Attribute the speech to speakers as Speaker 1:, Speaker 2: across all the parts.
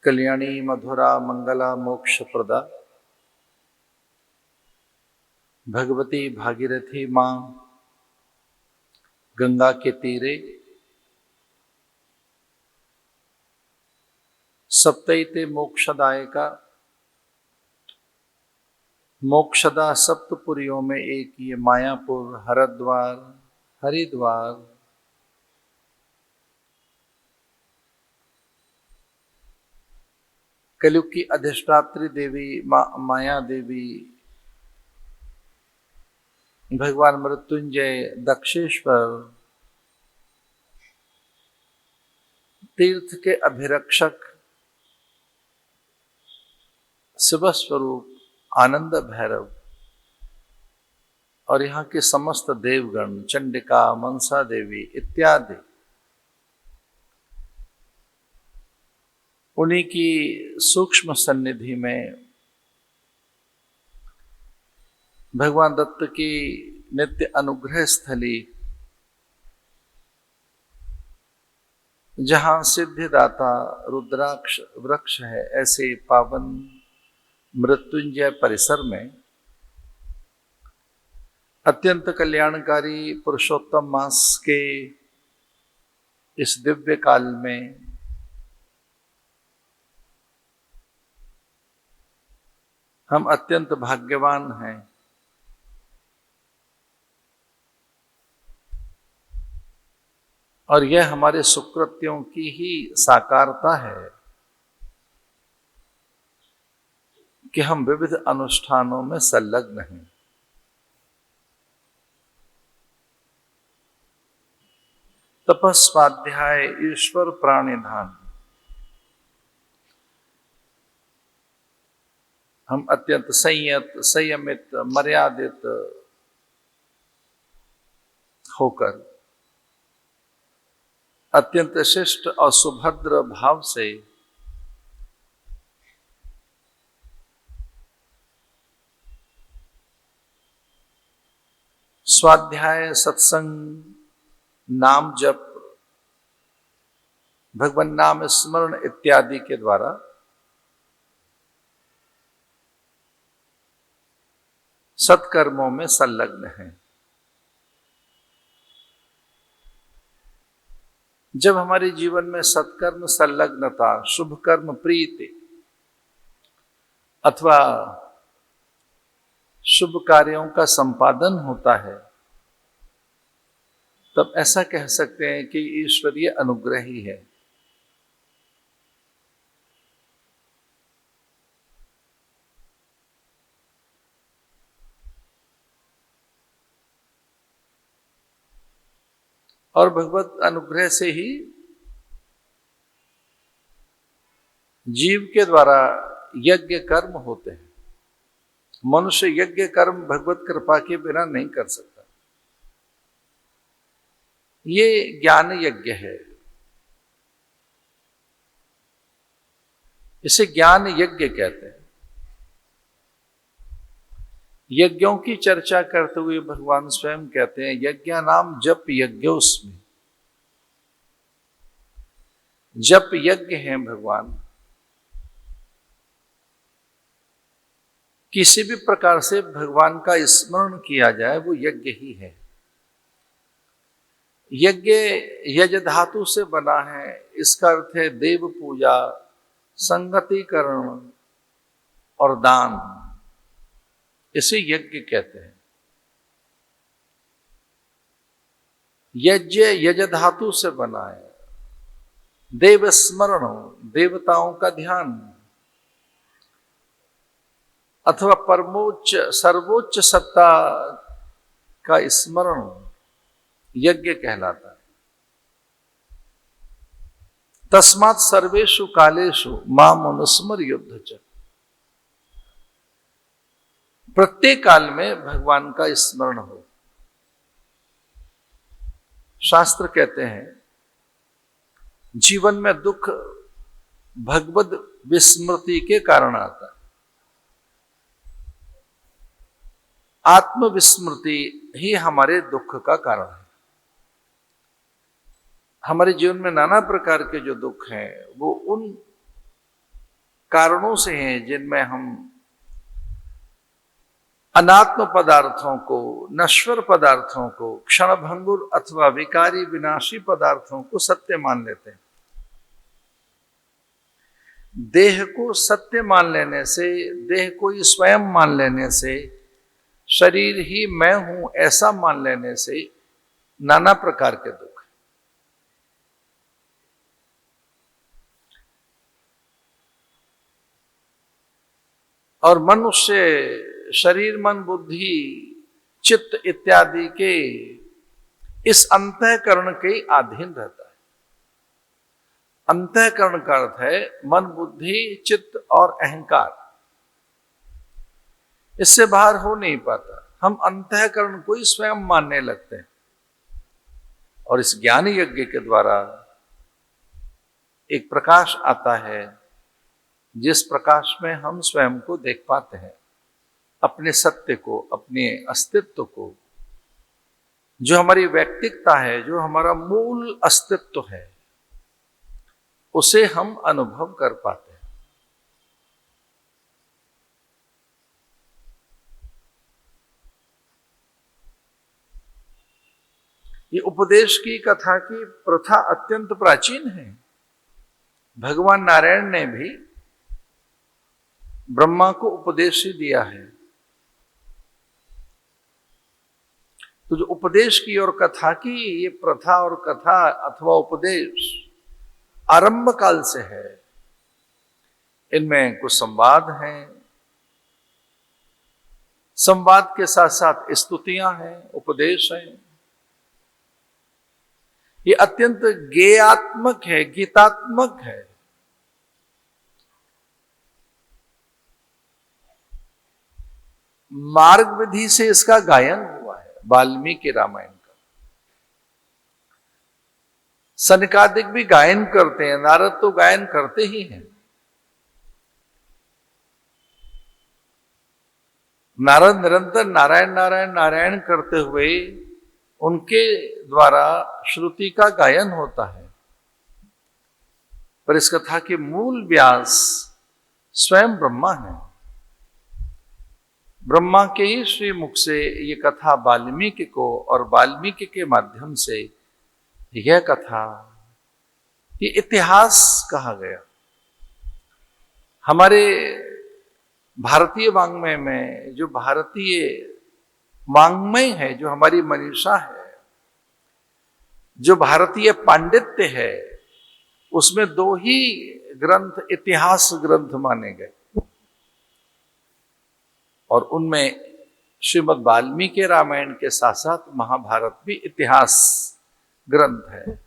Speaker 1: कल्याणी मधुरा मंगला मोक्षप्रदा भगवती भागीरथी माँ गंगा के तीरे सप्तैते मोक्षदायका मोक्षदा सप्तपुरियों में एक ये मायापुर, हरिद्वार, हरिद्वार कलयुग की अधिष्ठात्री देवी माँ माया देवी, भगवान मृत्युंजय, दक्षेश्वर, तीर्थ के अभिरक्षक, शिव स्वरूप आनंद भैरव और यहाँ के समस्त देवगण, चंडिका, मनसा देवी इत्यादि, उन्हीं की सूक्ष्म सन्निधि में भगवान दत्त की नित्य अनुग्रह स्थली, जहां सिद्धिदाता रुद्राक्ष वृक्ष है, ऐसे पावन मृत्युंजय परिसर में अत्यंत कल्याणकारी पुरुषोत्तम मास के इस दिव्य काल में हम अत्यंत भाग्यवान हैं और यह हमारे सुकृत्यों की ही साकारता है कि हम विविध अनुष्ठानों में संलग्न हैं। तपस्वाध्याय, ईश्वर प्राणिधान, हम अत्यंत संयमित मर्यादित होकर अत्यंत शिष्ट और सुभद्र भाव से स्वाध्याय, सत्संग, नाम जप, भगवान नाम स्मरण इत्यादि के द्वारा सत्कर्मों में संलग्न हैं। जब हमारे जीवन में सत्कर्म संलग्नता, शुभ कर्म प्रीति अथवा शुभ कार्यों का संपादन होता है, तब ऐसा कह सकते हैं कि ईश्वरीय अनुग्रह ही है। और भगवत अनुग्रह से ही जीव के द्वारा यज्ञ कर्म होते हैं। मनुष्य यज्ञ कर्म भगवत कृपा के बिना नहीं कर सकता। ये ज्ञान यज्ञ है, इसे ज्ञान यज्ञ कहते हैं। यज्ञों की चर्चा करते हुए भगवान स्वयं कहते हैं, यज्ञ नाम जप यज्ञोस्मि। जप यज्ञ है भगवान। किसी भी प्रकार से भगवान का स्मरण किया जाए वो यज्ञ ही है। यज्ञ यज धातु से बना है, इसका अर्थ है देव पूजा, संगतिकरण और दान, इसे यज्ञ कहते हैं। यज्ञ यज धातु से बना है, देव स्मरण, देवताओं का ध्यान, अथवा परमोच्च सर्वोच्च सत्ता का स्मरण यज्ञ कहलाता है। तस्मात् सर्वेषु कालेषु माम अनुस्मर युद्ध च। प्रत्येक काल में भगवान का स्मरण हो। शास्त्र कहते हैं जीवन में दुख भगवद विस्मृति के कारण आता है। आत्मविस्मृति ही हमारे दुख का कारण है। हमारे जीवन में नाना प्रकार के जो दुख हैं वो उन कारणों से हैं जिनमें हम अनात्म पदार्थों को, नश्वर पदार्थों को, क्षणभंगुर अथवा विकारी विनाशी पदार्थों को सत्य मान लेते हैं। देह को सत्य मान लेने से, देह को ही स्वयं मान लेने से, शरीर ही मैं हूं ऐसा मान लेने से नाना प्रकार के दुख। और मनुष्य शरीर, मन, बुद्धि, चित्त इत्यादि के इस अंतःकरण के अधीन रहता है। अंतःकरण का अर्थ है मन, बुद्धि, चित्त और अहंकार। इससे बाहर हो नहीं पाता। हम अंतःकरण को ही स्वयं मानने लगते हैं। और इस ज्ञान यज्ञ के द्वारा एक प्रकाश आता है, जिस प्रकाश में हम स्वयं को देख पाते हैं, अपने सत्य को, अपने अस्तित्व को, जो हमारी व्यक्तिकता है, जो हमारा मूल अस्तित्व है, उसे हम अनुभव कर पाते हैं। ये उपदेश की कथा की प्रथा अत्यंत प्राचीन है। भगवान नारायण ने भी ब्रह्मा को उपदेश ही दिया है। तो जो उपदेश की और कथा की ये प्रथा और कथा अथवा उपदेश आरंभ काल से है। इनमें कुछ संवाद हैं, संवाद के साथ साथ स्तुतियां हैं, उपदेश हैं। ये अत्यंत गेयात्मक है, गीतात्मक है। मार्ग विधि से इसका गायन हुआ है वाल्मीकि रामायण का। सनकादिक भी गायन करते हैं, नारद तो गायन करते ही हैं। नारद निरंतर नारायण नारायण नारायण करते हुए उनके द्वारा श्रुति का गायन होता है। पर इस कथा के मूल व्यास स्वयं ब्रह्मा है। ब्रह्मा के ही श्री मुख से ये कथा वाल्मीकि को और वाल्मीकि के माध्यम से यह कथा, ये इतिहास कहा गया। हमारे भारतीय वाङ्मय में, जो भारतीय वाङ्मय है, जो हमारी मनीषा है, जो भारतीय पांडित्य है, उसमें दो ही ग्रंथ इतिहास ग्रंथ माने गए। और उनमें श्रीमद् वाल्मीकि रामायण के साथ साथ महाभारत भी इतिहास ग्रंथ है।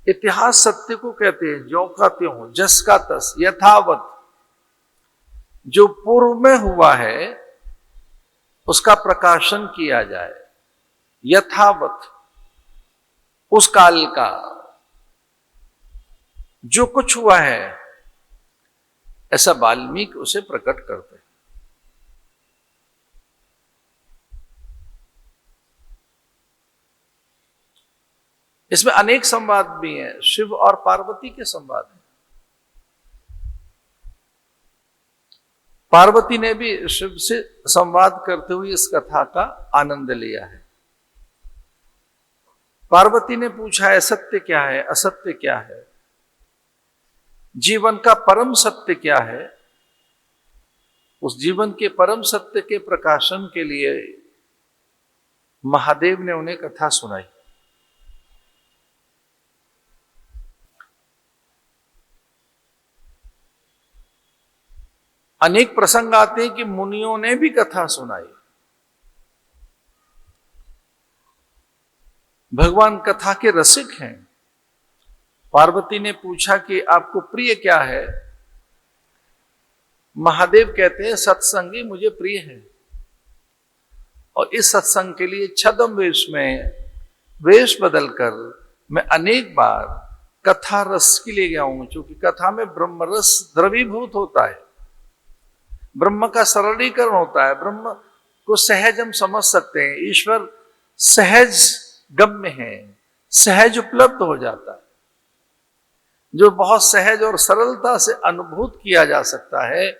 Speaker 1: इतिहास सत्य को कहते हैं, ज्यों का त्यों, जस का तस, यथावत। जो पूर्व में हुआ है उसका प्रकाशन किया जाए, यथावत। उस काल का जो कुछ हुआ है, ऐसा वाल्मीकि उसे प्रकट करते हैं। इसमें अनेक संवाद भी हैं, शिव और पार्वती के संवाद हैं। पार्वती ने भी शिव से संवाद करते हुए इस कथा का आनंद लिया है। पार्वती ने पूछा है, सत्य क्या है, असत्य क्या है, जीवन का परम सत्य क्या है। उस जीवन के परम सत्य के प्रकाशन के लिए महादेव ने उन्हें कथा सुनाई। अनेक प्रसंग आते हैं कि मुनियों ने भी कथा सुनाई। भगवान कथा के रसिक हैं। पार्वती ने पूछा कि आपको प्रिय क्या है। महादेव कहते हैं, सत्संगी मुझे प्रिय है। और इस सत्संग के लिए छद्म वेश में वेश बदलकर मैं अनेक बार कथा रस के लिए गया हूं, क्योंकि कथा में ब्रह्म रस द्रवीभूत होता है, ब्रह्म का सरलीकरण होता है, ब्रह्म को सहज हम समझ सकते हैं। ईश्वर सहज गम्य है, सहज उपलब्ध हो जाता है। जो बहुत सहज और सरलता से अनुभूत किया जा सकता है,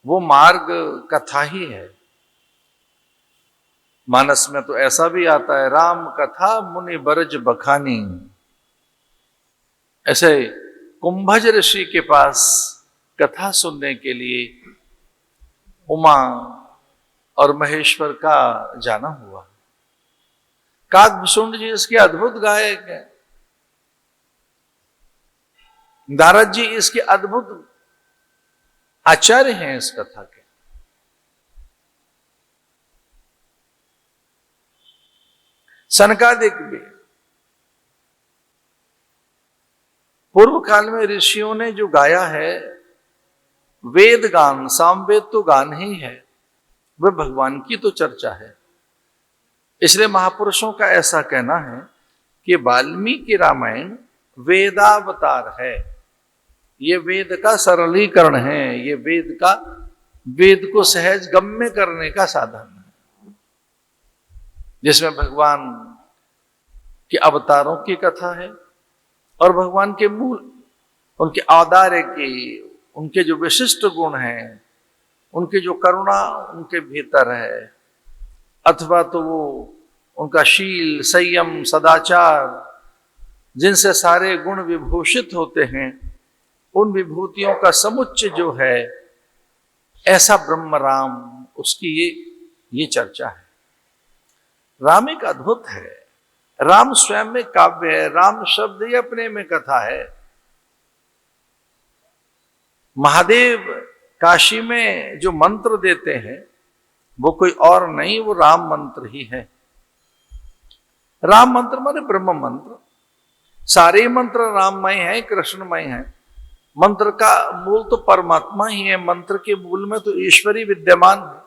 Speaker 1: वो मार्ग कथा ही है। मानस में तो ऐसा भी आता है, राम कथा मुनि बरज बखानी। ऐसे कुंभज ऋषि के पास कथा सुनने के लिए उमा और महेश्वर का जाना हुआ। काकभूषुंड जी इसके अद्भुत गायक हैं, नारद जी इसके अद्भुत आचार्य हैं इस कथा के। सनकादिक भी। पूर्व काल में ऋषियों ने जो गाया है वेद गान, सामवेद तो गान ही है, वह भगवान की तो चर्चा है। इसलिए महापुरुषों का ऐसा कहना है कि वाल्मीकि रामायण वेदावतार है। ये वेद का सरलीकरण है, ये वेद को सहज गम्य करने का साधन है, जिसमें भगवान के अवतारों की कथा है और भगवान के मूल, उनके औदार्य की, उनके जो विशिष्ट गुण हैं, उनकी जो करुणा उनके भीतर है, अथवा तो वो उनका शील, संयम, सदाचार, जिनसे सारे गुण विभूषित होते हैं, उन विभूतियों का समुच्चय जो है, ऐसा ब्रह्म राम, उसकी ये चर्चा है। राम एक अद्भुत है, राम स्वयं में काव्य है, राम शब्द ही अपने में कथा है। महादेव काशी में जो मंत्र देते हैं वो कोई और नहीं, वो राम मंत्र ही है। राम मंत्र माने ब्रह्म मंत्र। सारे मंत्र राममय हैं, कृष्णमय हैं। मंत्र का मूल तो परमात्मा ही है, मंत्र के मूल में तो ईश्वरी विद्यमान है।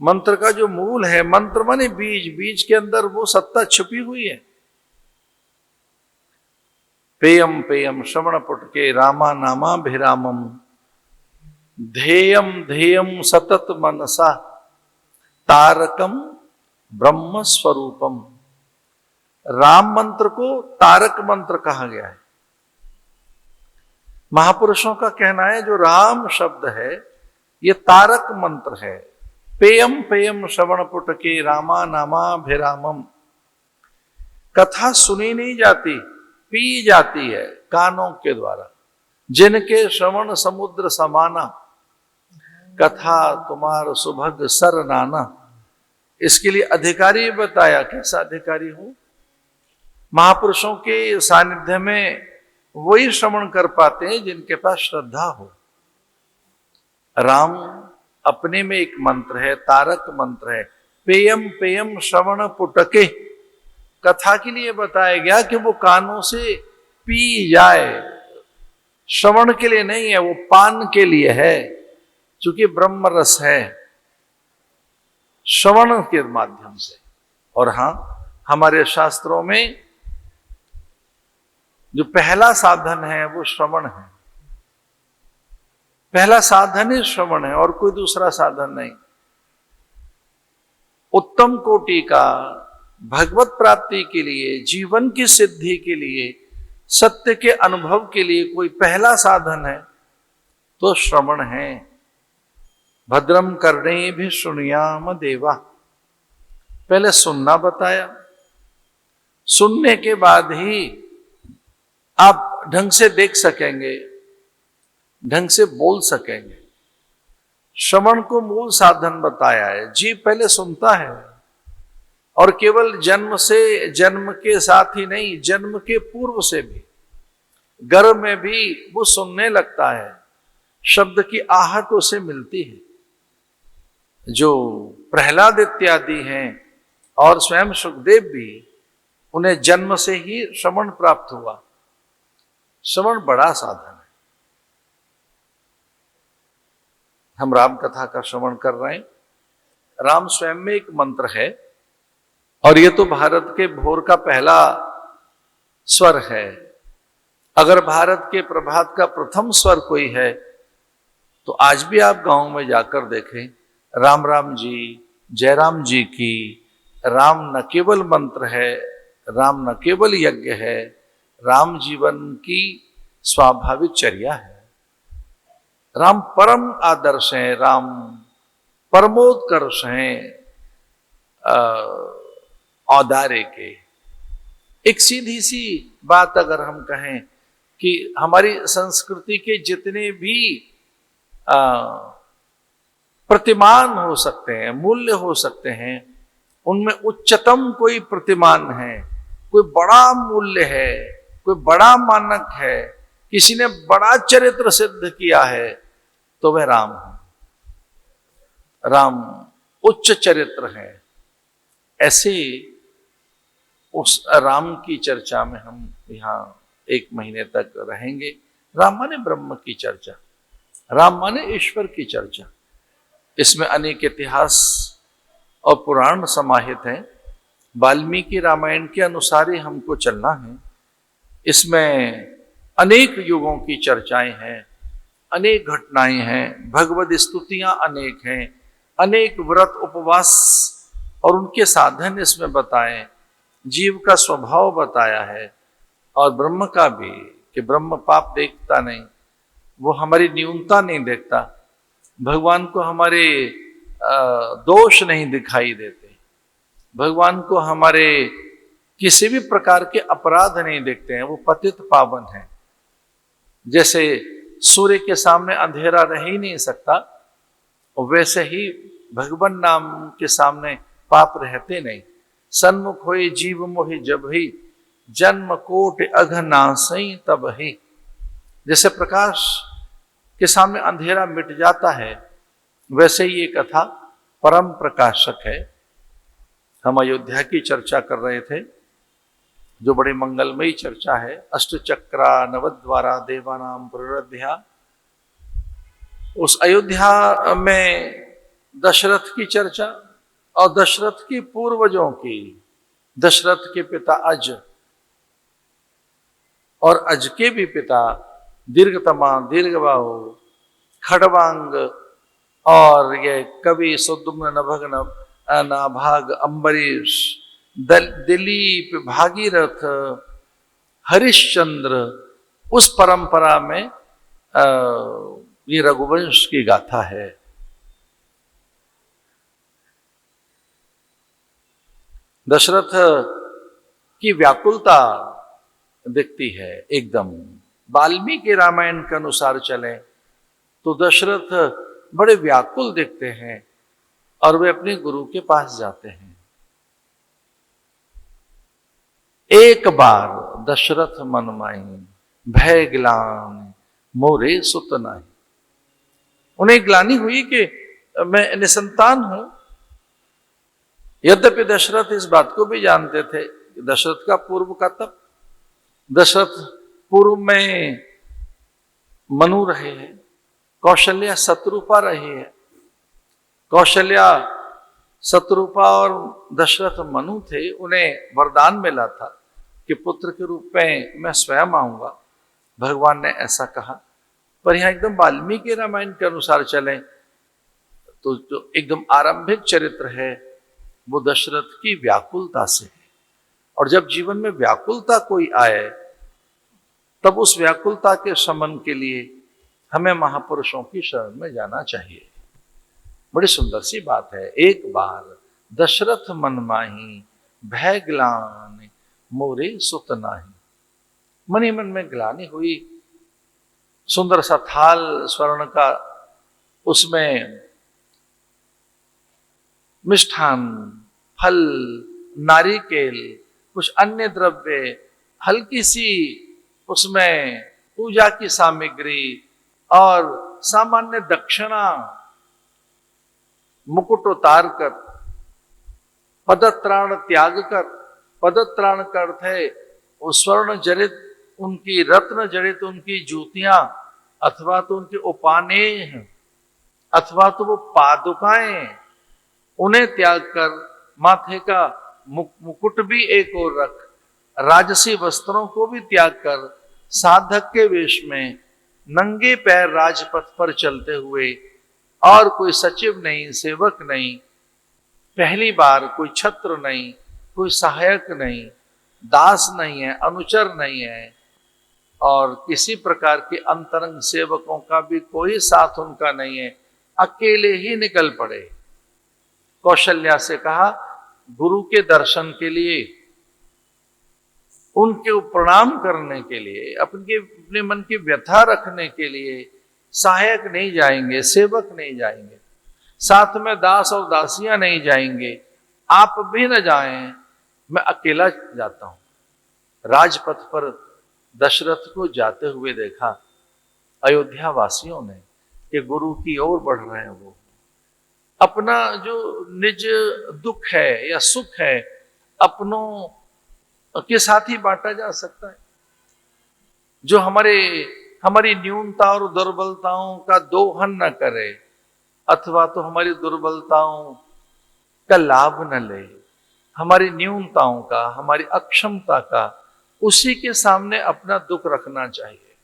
Speaker 1: मंत्र का जो मूल है, मंत्र माने बीज, बीज के अंदर वो सत्ता छुपी हुई है। पेयम पेयम श्रवण पुटके रामा नामाभिरामम ध्येयम ध्येयम सतत मनसा तारकम ब्रह्म स्वरूपम। राम मंत्र को तारक मंत्र कहा गया है। महापुरुषों का कहना है जो राम शब्द है ये तारक मंत्र है। पेयम पेयम श्रवण पुटके रामा नामाभिरामम। कथा सुनी नहीं जाती, पी जाती है कानों के द्वारा। जिनके श्रवण समुद्र समाना, कथा तुम्हार सुभग सर नाना। इसके लिए अधिकारी बताया, कैसा अधिकारी हो? महापुरुषों के सानिध्य में वही श्रवण कर पाते हैं जिनके पास श्रद्धा हो। राम अपने में एक मंत्र है, तारक मंत्र है। पेयम पेयम श्रवण पुटके, कथा के लिए बताया गया कि वो कानों से पी जाए, श्रवण के लिए नहीं है, वो पान के लिए है, क्योंकि ब्रह्म रस है, श्रवण के माध्यम से। और हां, हमारे शास्त्रों में जो पहला साधन है वो श्रवण है। पहला साधन ही श्रवण है और कोई दूसरा साधन नहीं। उत्तम कोटि का भगवत प्राप्ति के लिए, जीवन की सिद्धि के लिए, सत्य के अनुभव के लिए कोई पहला साधन है तो श्रवण है। भद्रम कर्णे भी शृणुयाम देवा। पहले सुनना बताया, सुनने के बाद ही आप ढंग से देख सकेंगे, ढंग से बोल सकेंगे। श्रवण को मूल साधन बताया है। जीव पहले सुनता है और केवल जन्म से, जन्म के साथ ही नहीं, जन्म के पूर्व से भी, गर्भ में भी वो सुनने लगता है। शब्द की आहट उसे मिलती है। जो प्रहलाद इत्यादि हैं और स्वयं सुखदेव भी, उन्हें जन्म से ही श्रवण प्राप्त हुआ। श्रवण बड़ा साधन है। हम राम कथा का श्रवण कर रहे हैं। राम स्वयं में एक मंत्र है और ये तो भारत के भोर का पहला स्वर है। अगर भारत के प्रभात का प्रथम स्वर कोई है तो आज भी आप गांव में जाकर देखें, राम राम जी, जयराम जी की। राम न केवल मंत्र है, राम न केवल यज्ञ है, राम जीवन की स्वाभाविक चर्या है। राम परम आदर्श हैं, राम परमोत्कर्ष हैं औदार्य के। एक सीधी सी बात अगर हम कहें कि हमारी संस्कृति के जितने भी प्रतिमान हो सकते हैं, मूल्य हो सकते हैं, उनमें उच्चतम कोई प्रतिमान है, कोई बड़ा मूल्य है, कोई बड़ा मानक है, किसी ने बड़ा चरित्र सिद्ध किया है, तो वह राम है। राम उच्च चरित्र है। ऐसे उस राम की चर्चा में हम यहाँ 1 महीने तक रहेंगे। राम माने ब्रह्म की चर्चा, राम माने ईश्वर की चर्चा। इसमें अनेक इतिहास और पुराण समाहित हैं। वाल्मीकि रामायण के अनुसार ही हमको चलना है। इसमें अनेक युगों की चर्चाएं हैं, अनेक घटनाएं हैं, भगवद स्तुतियां अनेक हैं, अनेक व्रत उपवास और उनके साधन इसमें बताएं, जीव का स्वभाव बताया है और ब्रह्म का भी, कि ब्रह्म पाप देखता नहीं, वो हमारी न्यूनता नहीं देखता, भगवान को हमारे दोष नहीं दिखाई देते, भगवान को हमारे किसी भी प्रकार के अपराध नहीं देखते हैं, वो पतित पावन है। जैसे सूर्य के सामने अंधेरा रह ही नहीं सकता, वैसे ही भगवान नाम के सामने पाप रहते नहीं। सन्मुख होए जीव मोहि जब ही, जन्म कोटि अघनासई तब ही। जैसे प्रकाश के सामने अंधेरा मिट जाता है, वैसे ही ये कथा परम प्रकाशक है। हम अयोध्या की चर्चा कर रहे थे, जो बड़ी मंगलमयी चर्चा है। अष्टचक्रा नवद्वारा देवानाम प्रवृद्ध्या। उस अयोध्या में दशरथ की चर्चा और दशरथ की पूर्वजों की, दशरथ के पिता अज और अज के भी पिता दीर्घतमा, दीर्घबाहु, खड़वांग और ये कवि सुद्युम्न, नभग, नाभाग, अम्बरीश, दिलीप, भागीरथ, हरिश्चंद्र, उस परंपरा में ये रघुवंश की गाथा है। दशरथ की व्याकुलता दिखती है एकदम। वाल्मीकि रामायण के अनुसार चले तो दशरथ बड़े व्याकुल दिखते हैं और वे अपने गुरु के पास जाते हैं। एक बार दशरथ मन माई, भय ग्लानि मोरे सुत नाहि। उन्हें ग्लानि हुई कि मैं निसंतान हूं। यद्यपि दशरथ इस बात को भी जानते थे कि दशरथ का पूर्व का तप, दशरथ पूर्व में मनु रहे हैं, कौशल्या शत्रुपा रही है। कौशल्या शत्रुपा और दशरथ मनु थे, उन्हें वरदान मिला था कि पुत्र के रूप में मैं स्वयं आऊंगा। भगवान ने ऐसा कहा। पर यहां एकदम वाल्मीकि रामायण के अनुसार चलें तो जो एकदम आरंभिक चरित्र है वो दशरथ की व्याकुलता से है। और जब जीवन में व्याकुलता कोई आए तब उस व्याकुलता के शमन के लिए हमें महापुरुषों की शरण में जाना चाहिए। बड़ी सुंदर सी बात है। एक बार दशरथ मन माही, भय ग्लानि मोरे सुत नाहि। मन ही मन में ग्लानि हुई। सुंदर सा थाल स्वर्ण का, उसमें मिष्ठान, फल, नारिकेल, कुछ अन्य द्रव्य, हल्की सी उसमें पूजा की सामग्री और सामान्य दक्षिणा, मुकुट उतार कर, पदत्राण त्याग कर, पदत्राण का अर्थ है वो स्वर्ण जड़ित उनकी, रत्न जड़ित उनकी जूतियां, अथवा तो उनके उपानेह, अथवा तो वो पादुकाएं, उन्हें त्याग कर माथे का मुकुट भी एक ओर रख, राजसी वस्त्रों को भी त्याग कर साधक के वेश में नंगे पैर राजपथ पर चलते हुए, और कोई सचिव नहीं, सेवक नहीं, पहली बार कोई छत्र नहीं, कोई सहायक नहीं, दास नहीं है, अनुचर नहीं है, और किसी प्रकार के अंतरंग सेवकों का भी कोई साथ उनका नहीं है, अकेले ही निकल पड़े। कौशल्या से कहा गुरु के दर्शन के लिए, उनके प्रणाम करने के लिए, अपने मन की व्यथा रखने के लिए सहायक नहीं जाएंगे, सेवक नहीं जाएंगे, साथ में दास और दासियां नहीं जाएंगे, आप भी न जाएं, मैं अकेला जाता हूं। राजपथ पर दशरथ को जाते हुए देखा अयोध्या वासियों ने कि गुरु की ओर बढ़ रहे हैं। वो अपना जो निज दुख है या सुख है अपनों के साथ ही बांटा जा सकता है। जो हमारी न्यूनता और दुर्बलताओं का दोहन न करे, अथवा तो हमारी दुर्बलताओं का लाभ न ले, हमारी न्यूनताओं का, हमारी अक्षमता का, उसी के सामने अपना दुख रखना चाहिए।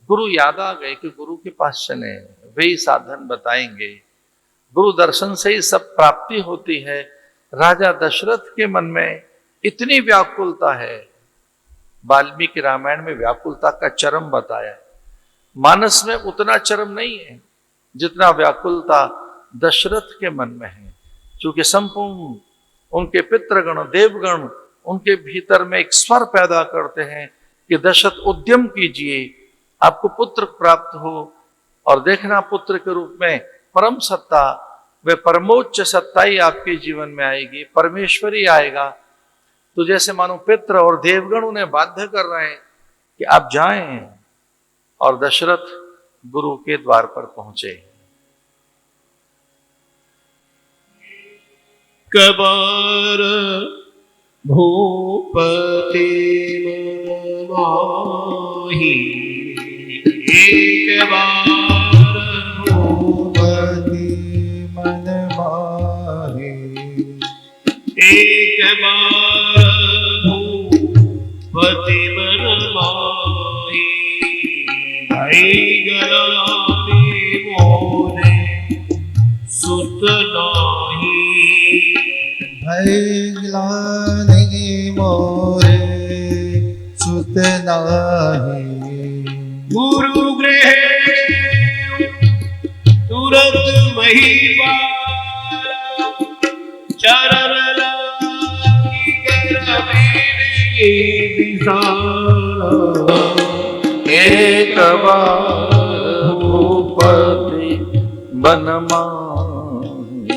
Speaker 1: गुरु याद आ गए कि गुरु के पास चले, वे ही साधन बताएंगे। गुरु दर्शन से ही सब प्राप्ति होती है। राजा दशरथ के मन में इतनी व्याकुलता है, वाल्मीकि रामायण में व्याकुलता का चरम बताया है। मानस में उतना चरम नहीं है जितना व्याकुलता दशरथ के मन में है, क्योंकि संपूर्ण उनके पितृगण देवगण उनके भीतर में एक स्वर पैदा करते हैं कि दशरथ उद्यम कीजिए, आपको पुत्र प्राप्त हो, और देखना पुत्र के रूप में परम सत्ता, वे परमोच्च सत्ता ही आपके जीवन में आएगी, परमेश्वरी आएगा। तो जैसे मानो पितृ और देवगण उन्हें बाध्य कर रहे हैं कि आप जाएं, और दशरथ गुरु के द्वार पर पहुंचे।
Speaker 2: कबार भूपति माही, एक बार भूपति मन माही, एक बार भूपति मन माही, भाई गलानी मोरे सुत नाही,
Speaker 3: भाई गलानी मोरे सुत नाही,
Speaker 2: गुरु गृह तुरंत महिपाला, चरण लागी करवीर विशाला,
Speaker 1: एक बार भूपति बन माही,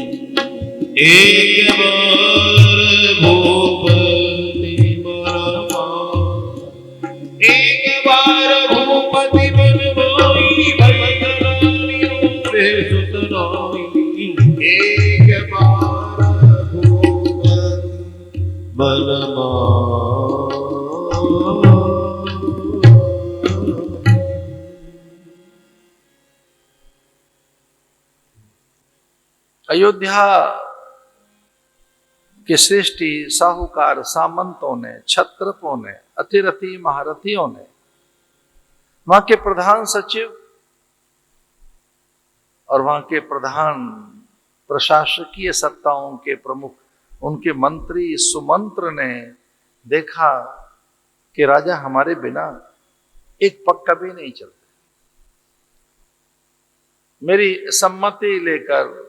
Speaker 2: एक बार भूपति बन माही, एक बार भूपति बन माही, भाई गलानी मोरे सुत नाही, एक बार भूपति बन माही।
Speaker 1: अयोध्या के श्रेष्ठी साहूकार सामंतों ने, क्षत्रपों ने, अतिरथी महारथियों ने, वहां के प्रधान सचिव और वहां के प्रधान प्रशासकीय सत्ताओं के प्रमुख, उनके मंत्री सुमंत्र ने देखा कि राजा हमारे बिना एक पग कभी नहीं चलते, मेरी सम्मति लेकर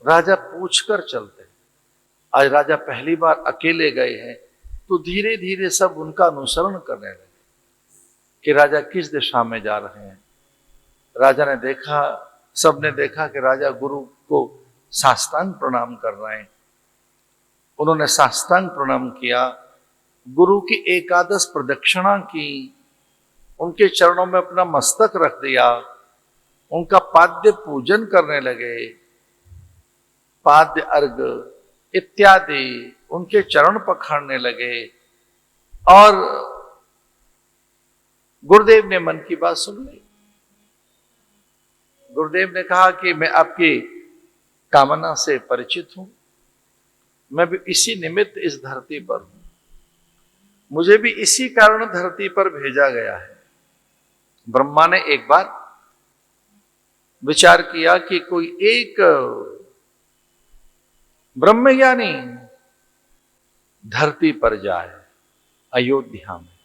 Speaker 1: राजा पूछकर चलते। आज राजा पहली बार अकेले गए हैं, तो धीरे धीरे सब उनका अनुसरण करने लगे कि राजा किस दिशा में जा रहे हैं। राजा ने देखा, सबने देखा कि राजा गुरु को साष्टांग प्रणाम कर रहे हैं। उन्होंने साष्टांग प्रणाम किया, गुरु की एकादश प्रदक्षिणा की, उनके चरणों में अपना मस्तक रख दिया, उनका पाद्य पूजन करने लगे, पाद्य अर्घ इत्यादि उनके चरण पखारने लगे। और गुरुदेव ने मन की बात सुन ली। गुरुदेव ने कहा कि मैं आपकी कामना से परिचित हूं, मैं भी इसी निमित्त इस धरती पर हूं, मुझे भी इसी कारण धरती पर भेजा गया है। ब्रह्मा ने एक बार विचार किया कि कोई एक ब्रह्मज्ञानी धरती पर जाए, अयोध्या में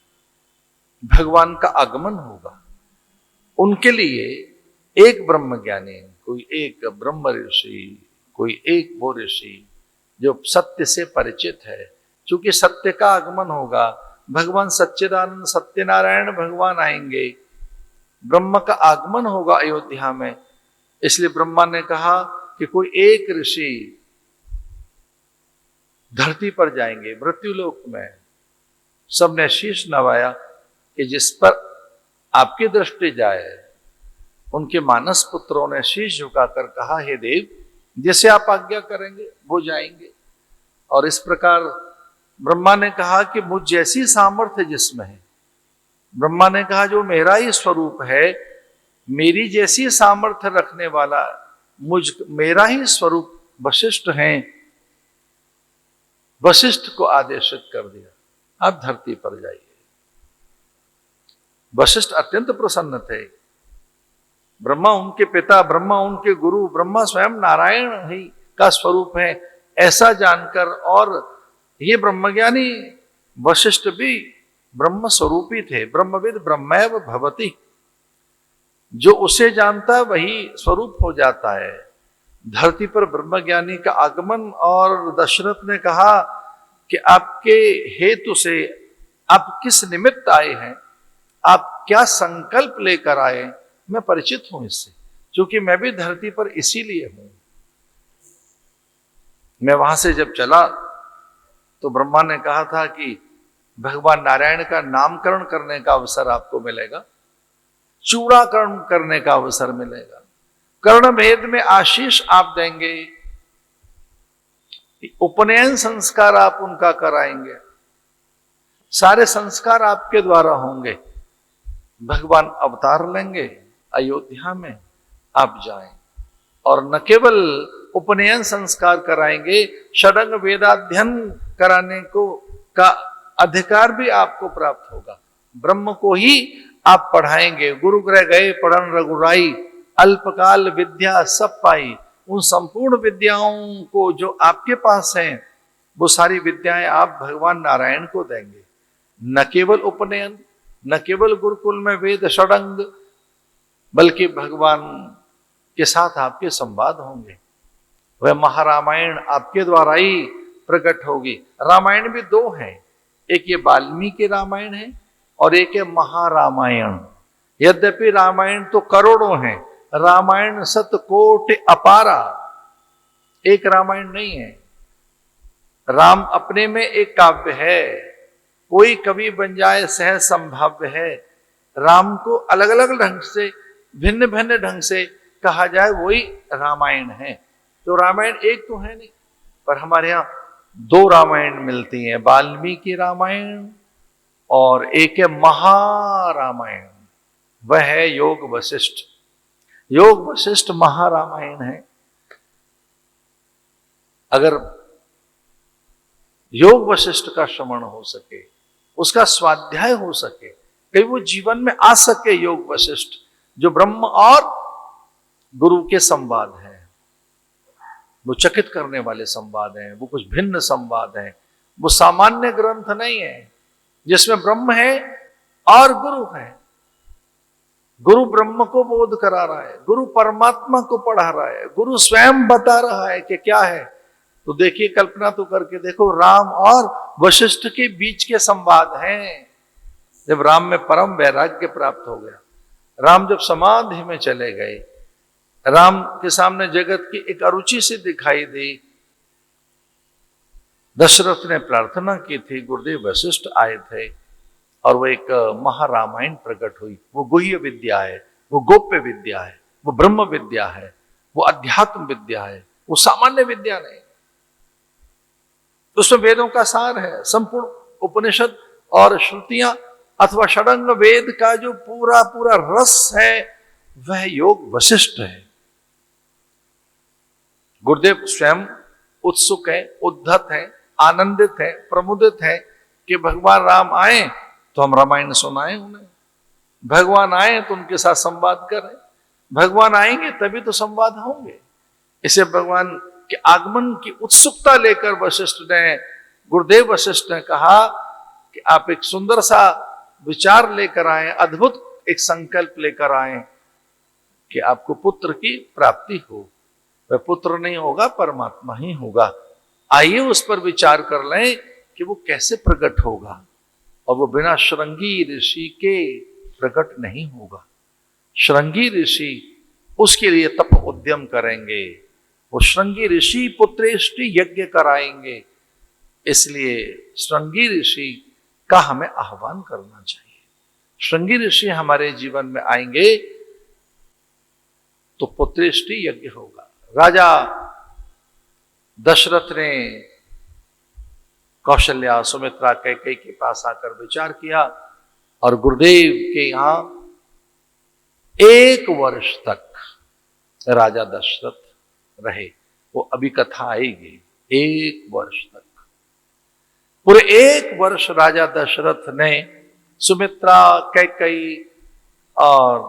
Speaker 1: भगवान का आगमन होगा। उनके लिए एक ब्रह्मज्ञानी, कोई एक ब्रह्म ऋषि, कोई एक वो ऋषि जो सत्य से परिचित है, क्योंकि सत्य का आगमन होगा। भगवान सच्चिदानंद सत्यनारायण भगवान आएंगे, ब्रह्म का आगमन होगा अयोध्या में। इसलिए ब्रह्मा ने कहा कि कोई एक ऋषि धरती पर जाएंगे, मृत्युलोक में। सबने शीश नवाया कि जिस पर आपकी दृष्टि जाए। उनके मानस पुत्रों ने शीश झुकाकर कहा, हे देव, जैसे आप आज्ञा करेंगे वो जाएंगे। और इस प्रकार ब्रह्मा ने कहा कि मुझ जैसी सामर्थ्य जिसमें है, ब्रह्मा ने कहा जो मेरा ही स्वरूप है, मेरी जैसी सामर्थ्य रखने वाला मेरा ही स्वरूप वशिष्ठ हैं। वशिष्ठ को आदेशित कर दिया, आप धरती पर जाइए। वशिष्ठ अत्यंत प्रसन्न थे। ब्रह्मा उनके पिता, ब्रह्मा उनके गुरु, ब्रह्मा स्वयं नारायण ही का स्वरूप है ऐसा जानकर, और ये ब्रह्मज्ञानी वशिष्ठ भी ब्रह्म स्वरूपी थे। ब्रह्मविद ब्रह्मैव भवति, जो उसे जानता वही स्वरूप हो जाता है। धरती पर ब्रह्मज्ञानी का आगमन, और दशरथ ने कहा कि आपके हेतु से आप किस निमित्त आए हैं, आप क्या संकल्प लेकर आए, मैं परिचित हूं इससे, क्योंकि मैं भी धरती पर इसीलिए हूं। मैं वहां से जब चला तो ब्रह्मा ने कहा था कि भगवान नारायण का नामकरण करने का अवसर आपको मिलेगा, चूड़ाकरण करने का अवसर मिलेगा, कर्ण भेद में आशीष आप देंगे, उपनयन संस्कार आप उनका कराएंगे, सारे संस्कार आपके द्वारा होंगे। भगवान अवतार लेंगे, अयोध्या में आप जाएं, और न केवल उपनयन संस्कार कराएंगे, षडंग वेदाध्ययन कराने को का अधिकार भी आपको प्राप्त होगा। ब्रह्म को ही आप पढ़ाएंगे। गुरु गृह गए पढ़न रघुराई, अल्पकाल विद्या सब पाई। उन संपूर्ण विद्याओं को जो आपके पास हैं, वो सारी विद्याएं आप भगवान नारायण को देंगे। न केवल उपनयन, न केवल गुरुकुल में वेद षडंग, बल्कि भगवान के साथ आपके संवाद होंगे। वह महारामायण आपके द्वारा ही प्रकट होगी। रामायण भी दो हैं, एक ये वाल्मीकि रामायण है और एक है महारामायण। यद्यपि रामायण तो करोड़ों हैं, रामायण शतकोटि अपारा, एक रामायण नहीं है। राम अपने में एक काव्य है, कोई कवि बन जाए सहज संभाव्य है। राम को अलग अलग ढंग से, भिन्न भिन्न ढंग से कहा जाए, वही रामायण है। तो रामायण एक तो है नहीं, पर हमारे यहां दो रामायण मिलती हैं, वाल्मीकि रामायण और एक है महारामायण, वह है योग वशिष्ठ। योग वशिष्ठ महारामायण है। अगर योग वशिष्ठ का श्रवण हो सके, उसका स्वाध्याय हो सके, कहीं वो जीवन में आ सके, योग वशिष्ठ जो ब्रह्म और गुरु के संवाद हैं, वो चकित करने वाले संवाद हैं, वो कुछ भिन्न संवाद हैं। वो सामान्य ग्रंथ नहीं है जिसमें ब्रह्म है और गुरु है। गुरु ब्रह्म को बोध करा रहा है, गुरु परमात्मा को पढ़ा रहा है, गुरु स्वयं बता रहा है कि क्या है। तो देखिए, कल्पना तो करके देखो, राम और वशिष्ठ के बीच के संवाद हैं। जब राम में परम वैराग्य प्राप्त हो गया, राम जब समाधि में चले गए, राम के सामने जगत की एक अरुचि सी दिखाई दी। दशरथ ने प्रार्थना की थी, गुरुदेव वशिष्ठ आए थे, और वो एक महारामायण प्रकट हुई। वो गुह्य विद्या है, वो गोप्य विद्या है, वो ब्रह्म विद्या है, वो अध्यात्म विद्या है, वो सामान्य विद्या नहीं। उसमें वेदों का सार है, संपूर्ण उपनिषद और श्रुतियां अथवा षडंग वेद का जो पूरा पूरा रस है, वह योग वशिष्ठ है। गुरुदेव स्वयं उत्सुक है, उद्धत है, आनंदित है, प्रमुदित है कि भगवान राम आए तो हम रामायण सुनाएं उन्हें, भगवान आए तो उनके साथ संवाद करें, भगवान आएंगे तभी तो संवाद होंगे। इसे भगवान के आगमन की उत्सुकता लेकर वशिष्ठ ने, गुरुदेव वशिष्ठ ने कहा कि आप एक सुंदर सा विचार लेकर आए, अद्भुत एक संकल्प लेकर आए कि आपको पुत्र की प्राप्ति हो। वह पुत्र नहीं होगा, परमात्मा ही होगा। आइए उस पर विचार कर लें कि वो कैसे प्रकट होगा, और वो बिना श्रृंगी ऋषि के प्रकट नहीं होगा। श्रृंगी ऋषि उसके लिए तप उद्यम करेंगे, वो श्रृंगी ऋषि पुत्रेष्टि यज्ञ कराएंगे। इसलिए श्रृंगी ऋषि का हमें आह्वान करना चाहिए। श्रृंगी ऋषि हमारे जीवन में आएंगे तो पुत्रेष्टि यज्ञ होगा। राजा दशरथ ने कौशल्या, सुमित्रा, कैकेयी के पास आकर विचार किया और गुरुदेव के यहां 1 वर्ष तक राजा दशरथ रहे। वो अभी कथा आएगी। 1 वर्ष तक, पूरे 1 वर्ष राजा दशरथ ने सुमित्रा, कैकेयी और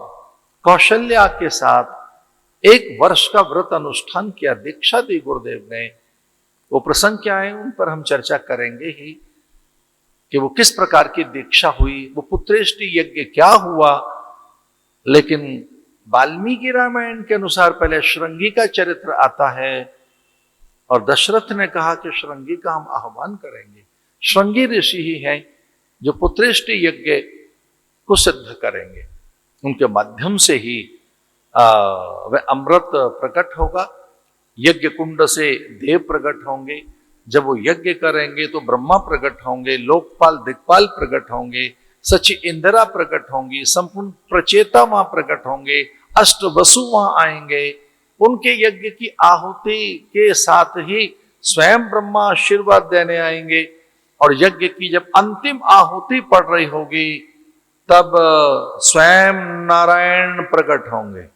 Speaker 1: कौशल्या के साथ 1 वर्ष का व्रत अनुष्ठान किया, दीक्षा दी गुरुदेव ने। वो प्रसंग क्या है उन पर हम चर्चा करेंगे ही, कि वो किस प्रकार की दीक्षा हुई, वो पुत्रेष्टि यज्ञ क्या हुआ। लेकिन वाल्मीकि रामायण के अनुसार पहले श्रृंगी का चरित्र आता है, और दशरथ ने कहा कि श्रृंगी का हम आह्वान करेंगे। श्रृंगी ऋषि ही हैं जो पुत्रेष्टि यज्ञ को सिद्ध करेंगे। उनके माध्यम से ही वह अमृत प्रकट होगा। यज्ञ कुंड से देव प्रकट होंगे। जब वो यज्ञ करेंगे तो ब्रह्मा प्रकट होंगे, लोकपाल दिक्पाल प्रकट होंगे, सची इंदिरा प्रकट होंगी, संपूर्ण प्रचेता वहां प्रकट होंगे, अष्ट वसु वहां आएंगे। उनके यज्ञ की आहुति के साथ ही स्वयं ब्रह्मा आशीर्वाद देने आएंगे, और यज्ञ की जब अंतिम आहुति पड़ रही होगी तब स्वयं नारायण प्रकट होंगे।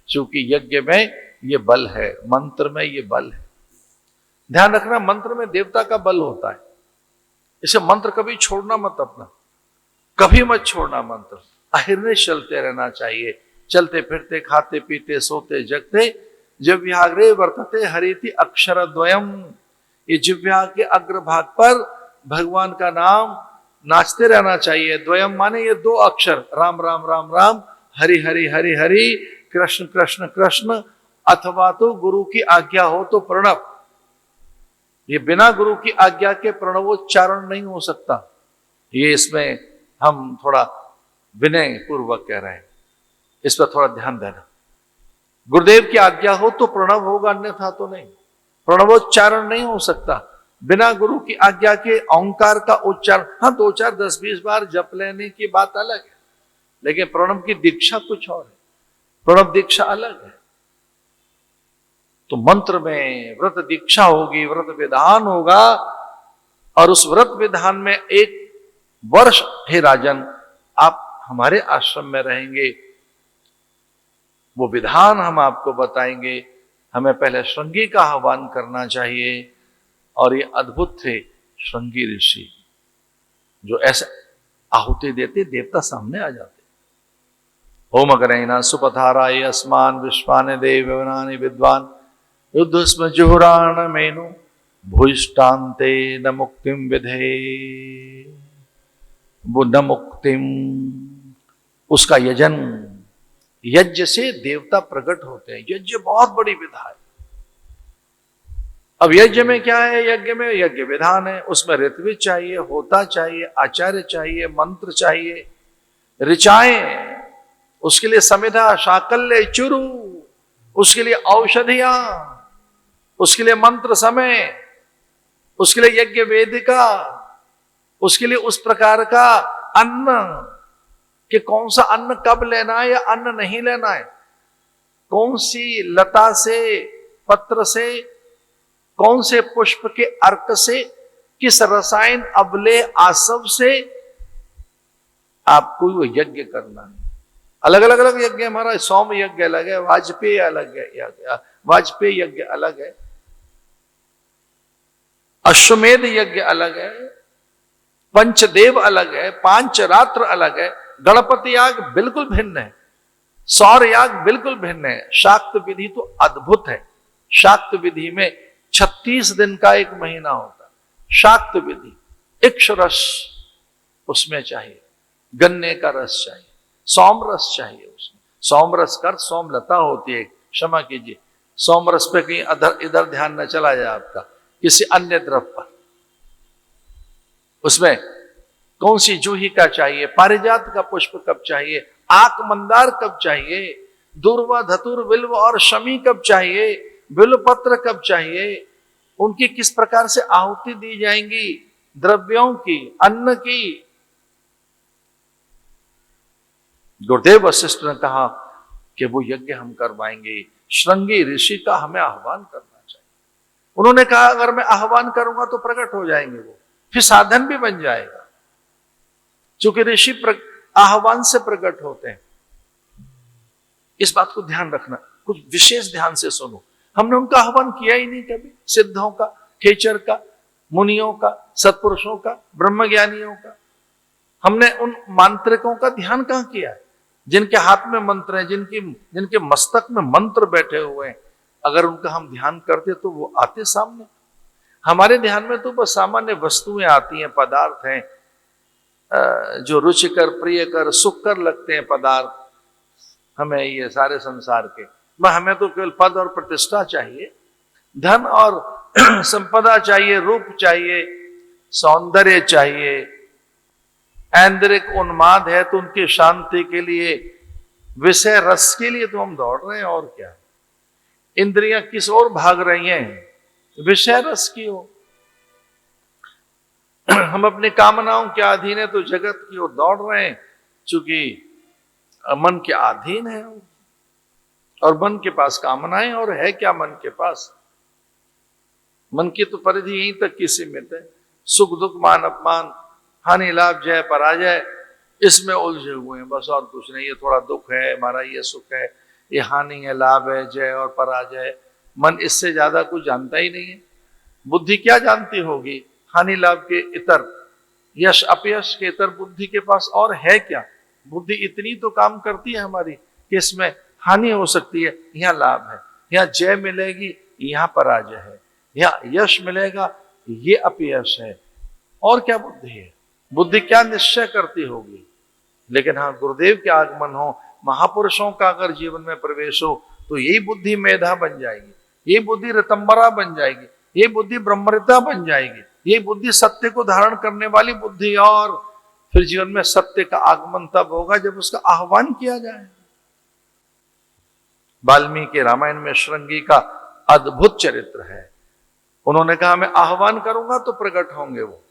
Speaker 1: क्योंकि यज्ञ में ये बल है, मंत्र में ये बल है। ध्यान रखना, मंत्र में देवता का बल होता है। इसे मंत्र कभी छोड़ना मत अपना, कभी मत छोड़ना मंत्र। अहिर्निश चलते रहना चाहिए। चलते फिरते, खाते पीते, सोते जगते, जिह्वाग्रे वर्तते हरिति अक्षर द्वयम। ये जिह्वा के अग्रभाग पर भगवान का नाम नाचते रहना चाहिए। द्वयम माने ये 2 अक्षर, राम राम राम राम, हरि हरि हरि हरि, कृष्ण कृष्ण कृष्ण, अथवा तो गुरु की आज्ञा हो तो प्रणव। ये बिना गुरु की आज्ञा के प्रणवोच्चारण नहीं हो सकता। ये इसमें हम थोड़ा विनय पूर्वक कह रहे हैं, इस पर थोड़ा ध्यान देना। गुरुदेव की आज्ञा हो तो प्रणव होगा, अन्यथा तो नहीं। प्रणवोच्चारण नहीं हो सकता बिना गुरु की आज्ञा के। ओंकार का उच्चारण, हाँ 2 4 10 20 बार जप लेने की बात अलग है, लेकिन प्रणव की दीक्षा कुछ और है। प्रणव दीक्षा अलग है। तो मंत्र में व्रत दीक्षा होगी, व्रत विधान होगा, और उस व्रत विधान में 1 वर्ष हे राजन आप हमारे आश्रम में रहेंगे। वो विधान हम आपको बताएंगे। हमें पहले श्रृंगी का आह्वान करना चाहिए, और ये अद्भुत थे श्रृंगी ऋषि, जो ऐसे आहुति देते देवता सामने आ जाते। ओम अग्रहिणा सुपथाराय अस्मान विश्वानि देवनानि विद्वान युद्ध स्म जुहुराण मेनु भूष्टान्ते न मुक्तिम विधे। वो न मुक्तिम, उसका यजन, यज्ञ से देवता प्रकट होते हैं। यज्ञ बहुत बड़ी विधा है। अब यज्ञ में क्या है? यज्ञ में यज्ञ विधान है, उसमें ऋत्विज चाहिए, होता चाहिए, आचार्य चाहिए, मंत्र चाहिए, ऋचाएं, उसके लिए समिधा, शाकल्य, चुरु, उसके लिए औषधियां, उसके लिए मंत्र समय, उसके लिए यज्ञ वेदिका, उसके लिए उस प्रकार का अन्न कि कौन सा अन्न कब लेना है या अन्न नहीं लेना है, कौन सी लता से, पत्र से, कौन से पुष्प के अर्क से, किस रसायन अबले आसव से आपको वो यज्ञ करना है। अलग अलग अलग यज्ञ, हमारा सौम यज्ञ अलग है, वाजपेयी अलग है, वाजपेयी यज्ञ अलग है, अश्वमेध यज्ञ अलग है, पंचदेव अलग है, पांचरात्र अलग है, गणपति याग बिल्कुल भिन्न है, सौर याग बिल्कुल भिन्न है। शाक्त विधि तो अद्भुत है। शाक्त विधि में 36 दिन का एक महीना होता है। शाक्त विधि, इक्षरस उसमें चाहिए, गन्ने का रस चाहिए, सौम रस चाहिए उसमें। सौम रस कर सोमलता होती है, क्षमा कीजिए, सौम रस पे कहीं इधर ध्यान न चला जाए आपका किसी अन्य द्रव्य पर। उसमें कौन सी जूही का चाहिए, पारिजात का पुष्प कब चाहिए, आक मंदार कब चाहिए, दुर्वा धतुर बिल्व और शमी कब चाहिए, बिल्व पत्र कब चाहिए, उनकी किस प्रकार से आहुति दी जाएंगी, द्रव्यों की, अन्न की। गुरुदेव वशिष्ठ ने कहा कि वो यज्ञ हम करवाएंगे, श्रृंगी ऋषि का हमें आह्वान करना चाहिए। उन्होंने कहा अगर मैं आह्वान करूंगा तो प्रकट हो जाएंगे वो, फिर साधन भी बन जाएगा, क्योंकि ऋषि आह्वान से प्रकट होते हैं। इस बात को ध्यान रखना, कुछ विशेष ध्यान से सुनो। हमने उनका आह्वान किया ही नहीं कभी, सिद्धों का, खेचर का, मुनियों का, सत्पुरुषों का, ब्रह्मज्ञानियों का। हमने उन मांत्रिकों का ध्यान कहां किया है, जिनके हाथ में मंत्र है, जिनके मस्तक में मंत्र बैठे हुए हैं। अगर उनका हम ध्यान करते तो वो आते सामने। हमारे ध्यान में तो बस सामान्य वस्तुएं आती हैं, पदार्थ हैं, जो रुचिकर, प्रियकर, सुखकर लगते हैं पदार्थ हमें, ये सारे संसार के। हमें तो केवल पद और प्रतिष्ठा चाहिए, धन और संपदा चाहिए, रूप चाहिए, सौंदर्य चाहिए, ऐन्द्रिक उन्माद है तो उनकी शांति के लिए, विषय रस के लिए तो हम दौड़ रहे हैं। और क्या, इंद्रियां किस ओर भाग रही हैं, विषय रस की ओर। हम अपनी कामनाओं के अधीन है तो जगत की ओर दौड़ रहे हैं, चूंकि मन के अधीन है, और मन के पास कामनाएं, और है क्या मन के पास। मन की तो परिधि यहीं तक की सीमित है, सुख दुख मान अपमान, हानि लाभ जय पराजय, इसमें उलझे हुए हैं, बस और कुछ नहीं। ये थोड़ा दुख है हमारा, ये सुख है, ये हानि है, लाभ है, जय और पराजय। मन इससे ज्यादा कुछ जानता ही नहीं है। बुद्धि क्या जानती होगी, हानि लाभ के इतर, यश अपयश के इतर बुद्धि के पास और है क्या। बुद्धि इतनी तो काम करती है हमारी कि इसमें हानि हो सकती है, यहाँ लाभ है, यहाँ जय मिलेगी, यहाँ पराजय है, यहाँ यश मिलेगा, ये अपयश है। और क्या बुद्धि है, बुद्धि क्या निश्चय करती होगी। लेकिन हाँ, गुरुदेव के आगमन हो, महापुरुषों का अगर जीवन में प्रवेश हो, तो यही बुद्धि मेधा बन जाएगी, ये बुद्धि ऋतंबरा बन जाएगी, ये बुद्धि ब्रह्मरिता बन जाएगी, ये बुद्धि सत्य को धारण करने वाली बुद्धि। और फिर जीवन में सत्य का आगमन तब होगा जब उसका आह्वान किया जाए। वाल्मीकि रामायण में श्रृंगी का अद्भुत चरित्र है। उन्होंने कहा मैं आह्वान करूंगा तो प्रकट होंगे वो,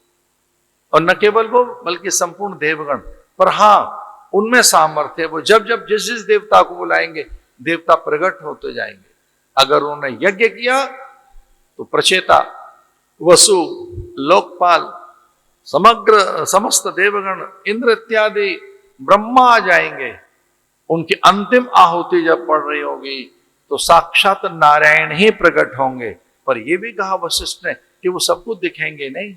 Speaker 1: और न केवल वो बल्कि संपूर्ण देवगण। पर हाँ, उनमें सामर्थ्य, वो जब जब जिस जिस देवता को बुलाएंगे देवता प्रकट होते जाएंगे। अगर उन्होंने यज्ञ किया तो प्रचेता, वसु, लोकपाल, समस्त देवगण, इंद्र इत्यादि ब्रह्मा आ जाएंगे। उनकी अंतिम आहुति जब पड़ रही होगी तो साक्षात नारायण ही प्रकट होंगे। पर यह भी कहा वशिष्ठ ने कि वो सबको दिखेंगे नहीं,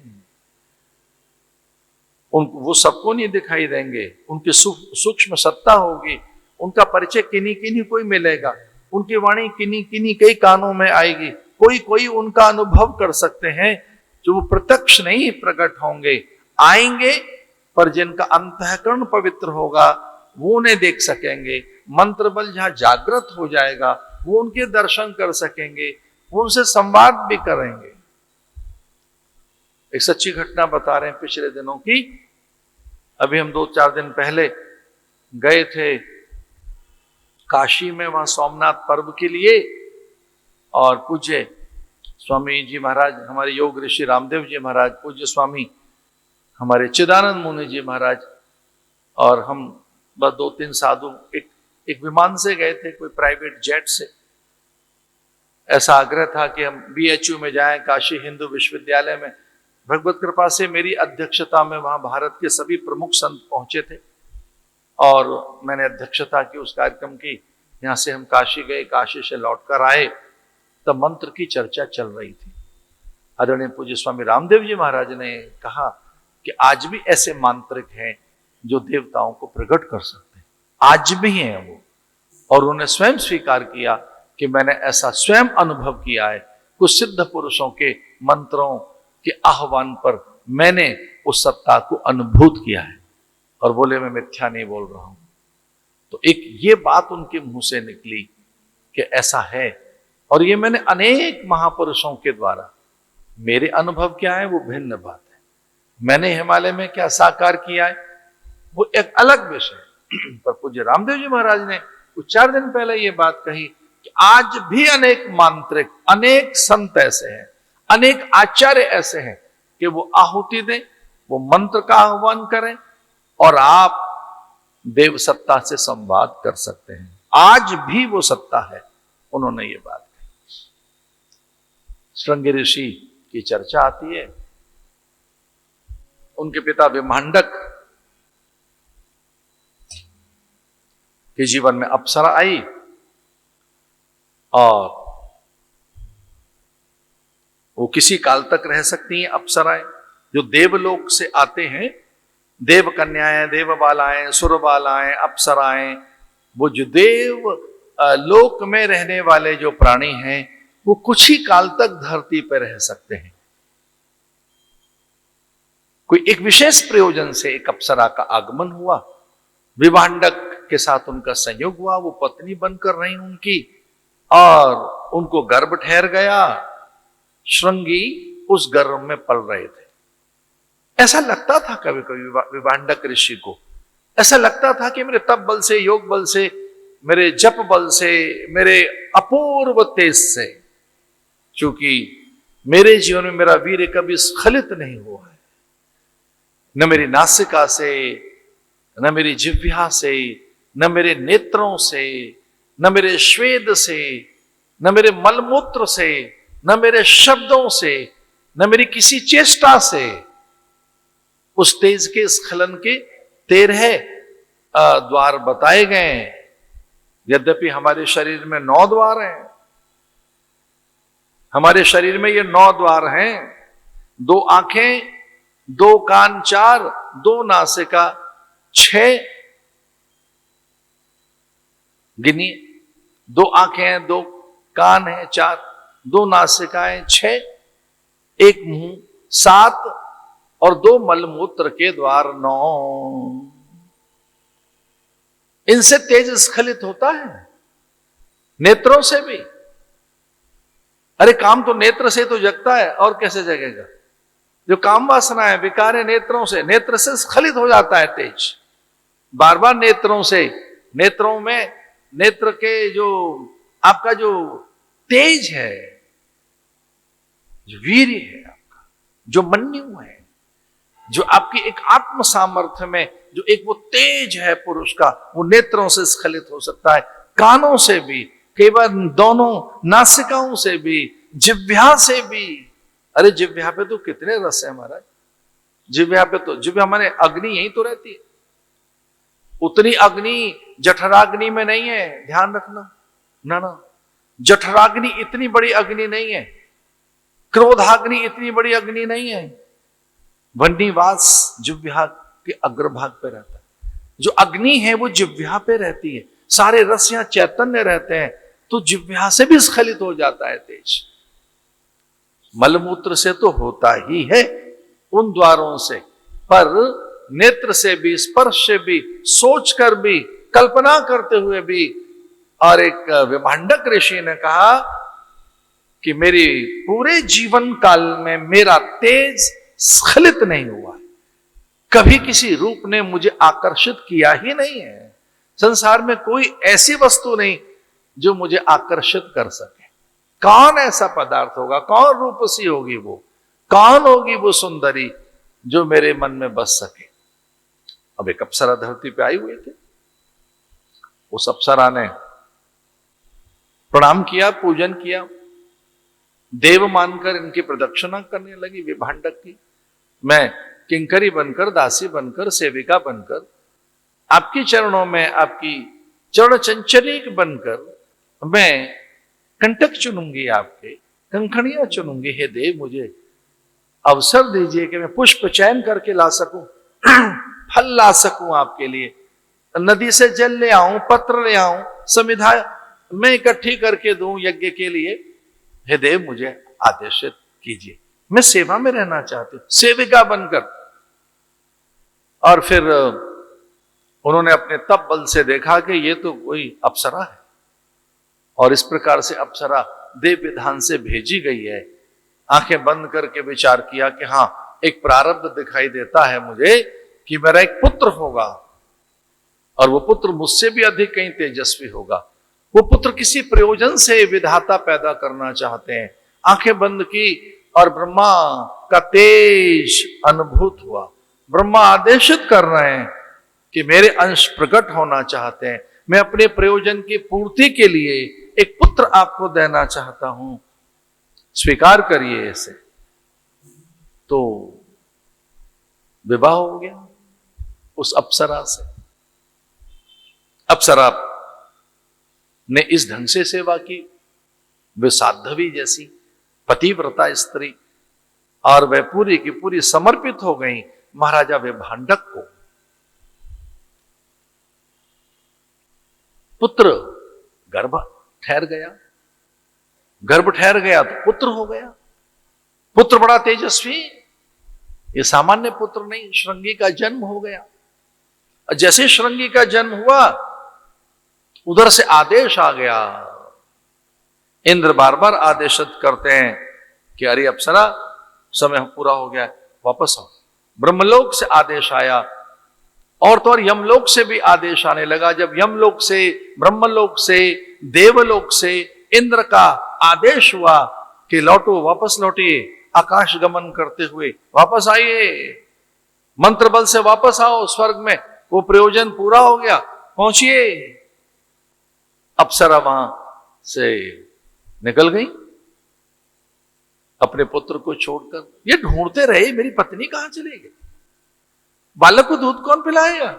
Speaker 1: वो सबको नहीं दिखाई देंगे, उनकी सूक्ष्म सत्ता होगी, उनका परिचय किन्हीं किन्हीं को ही मिलेगा, उनकी वाणी किन्हीं किन्हीं कई कानों में आएगी, कोई कोई उनका अनुभव कर सकते हैं, जो वो प्रत्यक्ष नहीं प्रकट होंगे। आएंगे पर जिनका अंतःकरण पवित्र होगा वो उन्हें देख सकेंगे, मंत्र बल जहां जागृत हो जाएगा वो उनके दर्शन कर सकेंगे, वो उनसे संवाद भी करेंगे। एक सच्ची घटना बता रहे हैं पिछले दिनों की। अभी हम 2-4 दिन पहले गए थे काशी में, वहां सोमनाथ पर्व के लिए, और पूज्य स्वामी जी महाराज, हमारे योग ऋषि रामदेव जी महाराज, पूज्य स्वामी हमारे चिदानंद मुनि जी महाराज, और हम बस 2-3 साधु एक विमान से गए थे, कोई प्राइवेट जेट से। ऐसा आग्रह था कि हम BHU में जाएं, काशी हिंदू विश्वविद्यालय में। भगवत कृपा से मेरी अध्यक्षता में वहां भारत के सभी प्रमुख संत पहुंचे थे, और मैंने अध्यक्षता की उस कार्यक्रम की। यहाँ से हम काशी गए, काशी से लौटकर आए, तब मंत्र की चर्चा चल रही थी। आदरणीय पूज्य स्वामी रामदेव जी महाराज ने कहा कि आज भी ऐसे मांत्रिक हैं जो देवताओं को प्रकट कर सकते हैं, आज भी हैं वो। और उन्होंने स्वयं स्वीकार किया कि मैंने ऐसा स्वयं अनुभव किया है। कुछ सिद्ध पुरुषों के मंत्रों के आह्वान पर मैंने उस सत्ता को अनुभूत किया है और बोले मैं मिथ्या नहीं बोल रहा हूं। तो एक ये बात उनके मुंह से निकली कि ऐसा है। और ये मैंने अनेक महापुरुषों के द्वारा, मेरे अनुभव क्या है वो भिन्न बात है, मैंने हिमालय में क्या साकार किया है वो एक अलग विषय है। पर पूज्य रामदेव जी महाराज ने कुछ 4 दिन पहले ये बात कही कि आज भी अनेक मांत्रिक, अनेक संत ऐसे हैं, अनेक आचार्य ऐसे हैं कि वो आहुति दें, वो मंत्र का आह्वान करें और आप देव सत्ता से संवाद कर सकते हैं। आज भी वो सत्ता है। उन्होंने ये बात कही। श्रृंगी ऋषि की चर्चा आती है, उनके पिता विमांडक के जीवन में अप्सरा आई और वो किसी काल तक रह सकती हैं अप्सराएं। जो देवलोक से आते हैं, देव कन्याएं, देव बालाएं, सुर बालाएं, अप्सराएं, वो जो देव लोक में रहने वाले जो प्राणी हैं वो कुछ ही काल तक धरती पर रह सकते हैं। कोई एक विशेष प्रयोजन से एक अप्सरा का आगमन हुआ, विभांडक के साथ उनका संयोग हुआ, वो पत्नी बनकर रही उनकी और उनको गर्भ ठहर गया। श्रृंगी उस गर्भ में पल रहे थे। ऐसा लगता था कभी कभी विभांडक ऋषि को, ऐसा लगता था कि मेरे तप बल से, योग बल से, मेरे जप बल से, मेरे अपूर्व तेज से, क्योंकि मेरे जीवन में मेरा वीर्य कभी स्खलित नहीं हुआ है, न मेरी नासिका से, न मेरी जिह्वा से, न मेरे नेत्रों से, न मेरे श्वेद से, न मेरे मलमूत्र से, न मेरे शब्दों से, न मेरी किसी चेष्टा से उस तेज के स्खलन के 13 द्वार बताए गए हैं। यद्यपि हमारे शरीर में 9 द्वार हैं, हमारे शरीर में ये 9 द्वार हैं, 2 आंखें, 2 कान, 4, 2 नासिका, 6 गिनिए, 2 आंखें हैं, 2 कान हैं, 4, 2 नासिकाएं, 6, 1 मुंह, 7 और 2 मलमूत्र के द्वार 9। इनसे तेज स्खलित होता है, नेत्रों से भी। अरे काम तो नेत्र से तो जगता है, और कैसे जगेगा? जो काम वासना है विकार है नेत्रों से, नेत्र से स्खलित हो जाता है तेज। बार बार नेत्रों से, नेत्रों में, नेत्र के जो आपका जो तेज है, जो वीर्य है आपका, जो मन्यु है, जो आपकी एक आत्म सामर्थ्य में जो एक वो तेज है पुरुष का, वो नेत्रों से स्खलित हो सकता है, कानों से भी, केवल दोनों नासिकाओं से भी, जिह्वा से भी। अरे जिह्वा पे तो कितने रस है महाराज, जिह्वा पे तो, जिह्वा माने अग्नि यही तो रहती है। उतनी अग्नि जठराग्नि में नहीं है, ध्यान रखना। ना ना, जठराग्नि इतनी बड़ी अग्नि नहीं है, क्रोधाग्नि इतनी बड़ी अग्नि नहीं है। वह्निवास जिह्वा के अग्रभाग पे रहता है। जो अग्नि है वो जिह्वा पे रहती है, सारे रस यहां चैतन्य रहते हैं, तो जिह्वा से भी स्खलित हो जाता है तेज। मलमूत्र से तो होता ही है उन द्वारों से, पर नेत्र से भी, स्पर्श से भी, सोचकर भी, कल्पना करते हुए भी। और एक विभांडक ऋषि ने कहा कि मेरे पूरे जीवन काल में मेरा तेज स्खलित नहीं हुआ, कभी किसी रूप ने मुझे आकर्षित किया ही नहीं है। संसार में कोई ऐसी वस्तु नहीं जो मुझे आकर्षित कर सके। कौन ऐसा पदार्थ होगा, कौन रूपसी होगी वो, कौन होगी वो सुंदरी जो मेरे मन में बस सके। अब एक अप्सरा धरती पे आई हुए थे, उस अप्सरा ने प्रणाम किया, पूजन किया, देव मानकर इनकी प्रदक्षिणा करने लगी विभांडक की। मैं किंकरी बनकर, दासी बनकर, सेविका बनकर, आपके चरणों में, आपकी चरण चंचलिक बनकर मैं कंटक चुनूंगी, आपके कंकड़ियां चुनूंगी। हे देव, मुझे अवसर दीजिए कि मैं पुष्प चयन करके ला सकूं, फल ला सकूं आपके लिए, नदी से जल ले आऊं, पत्र ले आऊं, समिधा मैं इकट्ठी करके दूं यज्ञ के लिए। हे देव, मुझे आदेशित कीजिए, मैं सेवा में रहना चाहती हूं, सेविका बनकर। और फिर उन्होंने अपने तप बल से देखा कि ये तो कोई अप्सरा है, और इस प्रकार से अप्सरा देव विधान से भेजी गई है। आंखें बंद करके विचार किया कि हाँ, एक प्रारब्ध दिखाई देता है मुझे कि मेरा एक पुत्र होगा, और वो पुत्र मुझसे भी अधिक कहीं तेजस्वी होगा। वो पुत्र किसी प्रयोजन से विधाता पैदा करना चाहते हैं। आंखें बंद की और ब्रह्मा का तेज अनुभूत हुआ। ब्रह्मा आदेशित कर रहे हैं कि मेरे अंश प्रकट होना चाहते हैं, मैं अपने प्रयोजन की पूर्ति के लिए एक पुत्र आपको देना चाहता हूं, स्वीकार करिए इसे। तो विवाह हो गया उस अप्सरा से। अप्सरा ने इस ढंग से सेवा की, वे साध्वी जैसी पतिव्रता स्त्री, और वह पूरी की पूरी समर्पित हो गई महाराजा विभांडक को। पुत्र गर्भ ठहर गया, गर्भ ठहर गया तो पुत्र हो गया। पुत्र बड़ा तेजस्वी, ये सामान्य पुत्र नहीं, श्रृंगी का जन्म हो गया। जैसे श्रृंगी का जन्म हुआ, उधर से आदेश आ गया। इंद्र बार बार आदेशित करते हैं कि अरे अप्सरा, समय पूरा हो गया, वापस आओ। ब्रह्मलोक से आदेश आया, और तो और यमलोक से भी आदेश आने लगा। जब यमलोक से, ब्रह्मलोक से, देवलोक से इंद्र का आदेश हुआ कि लौटो, वापस लौटिए, आकाश गमन करते हुए वापस आइए, मंत्र बल से वापस आओ स्वर्ग में, वो प्रयोजन पूरा हो गया, पहुंचिए। अप्सरा वहां से निकल गई अपने पुत्र को छोड़कर। ये ढूंढते रहे मेरी पत्नी कहां चली गई, बालक को दूध कौन पिलाएगा,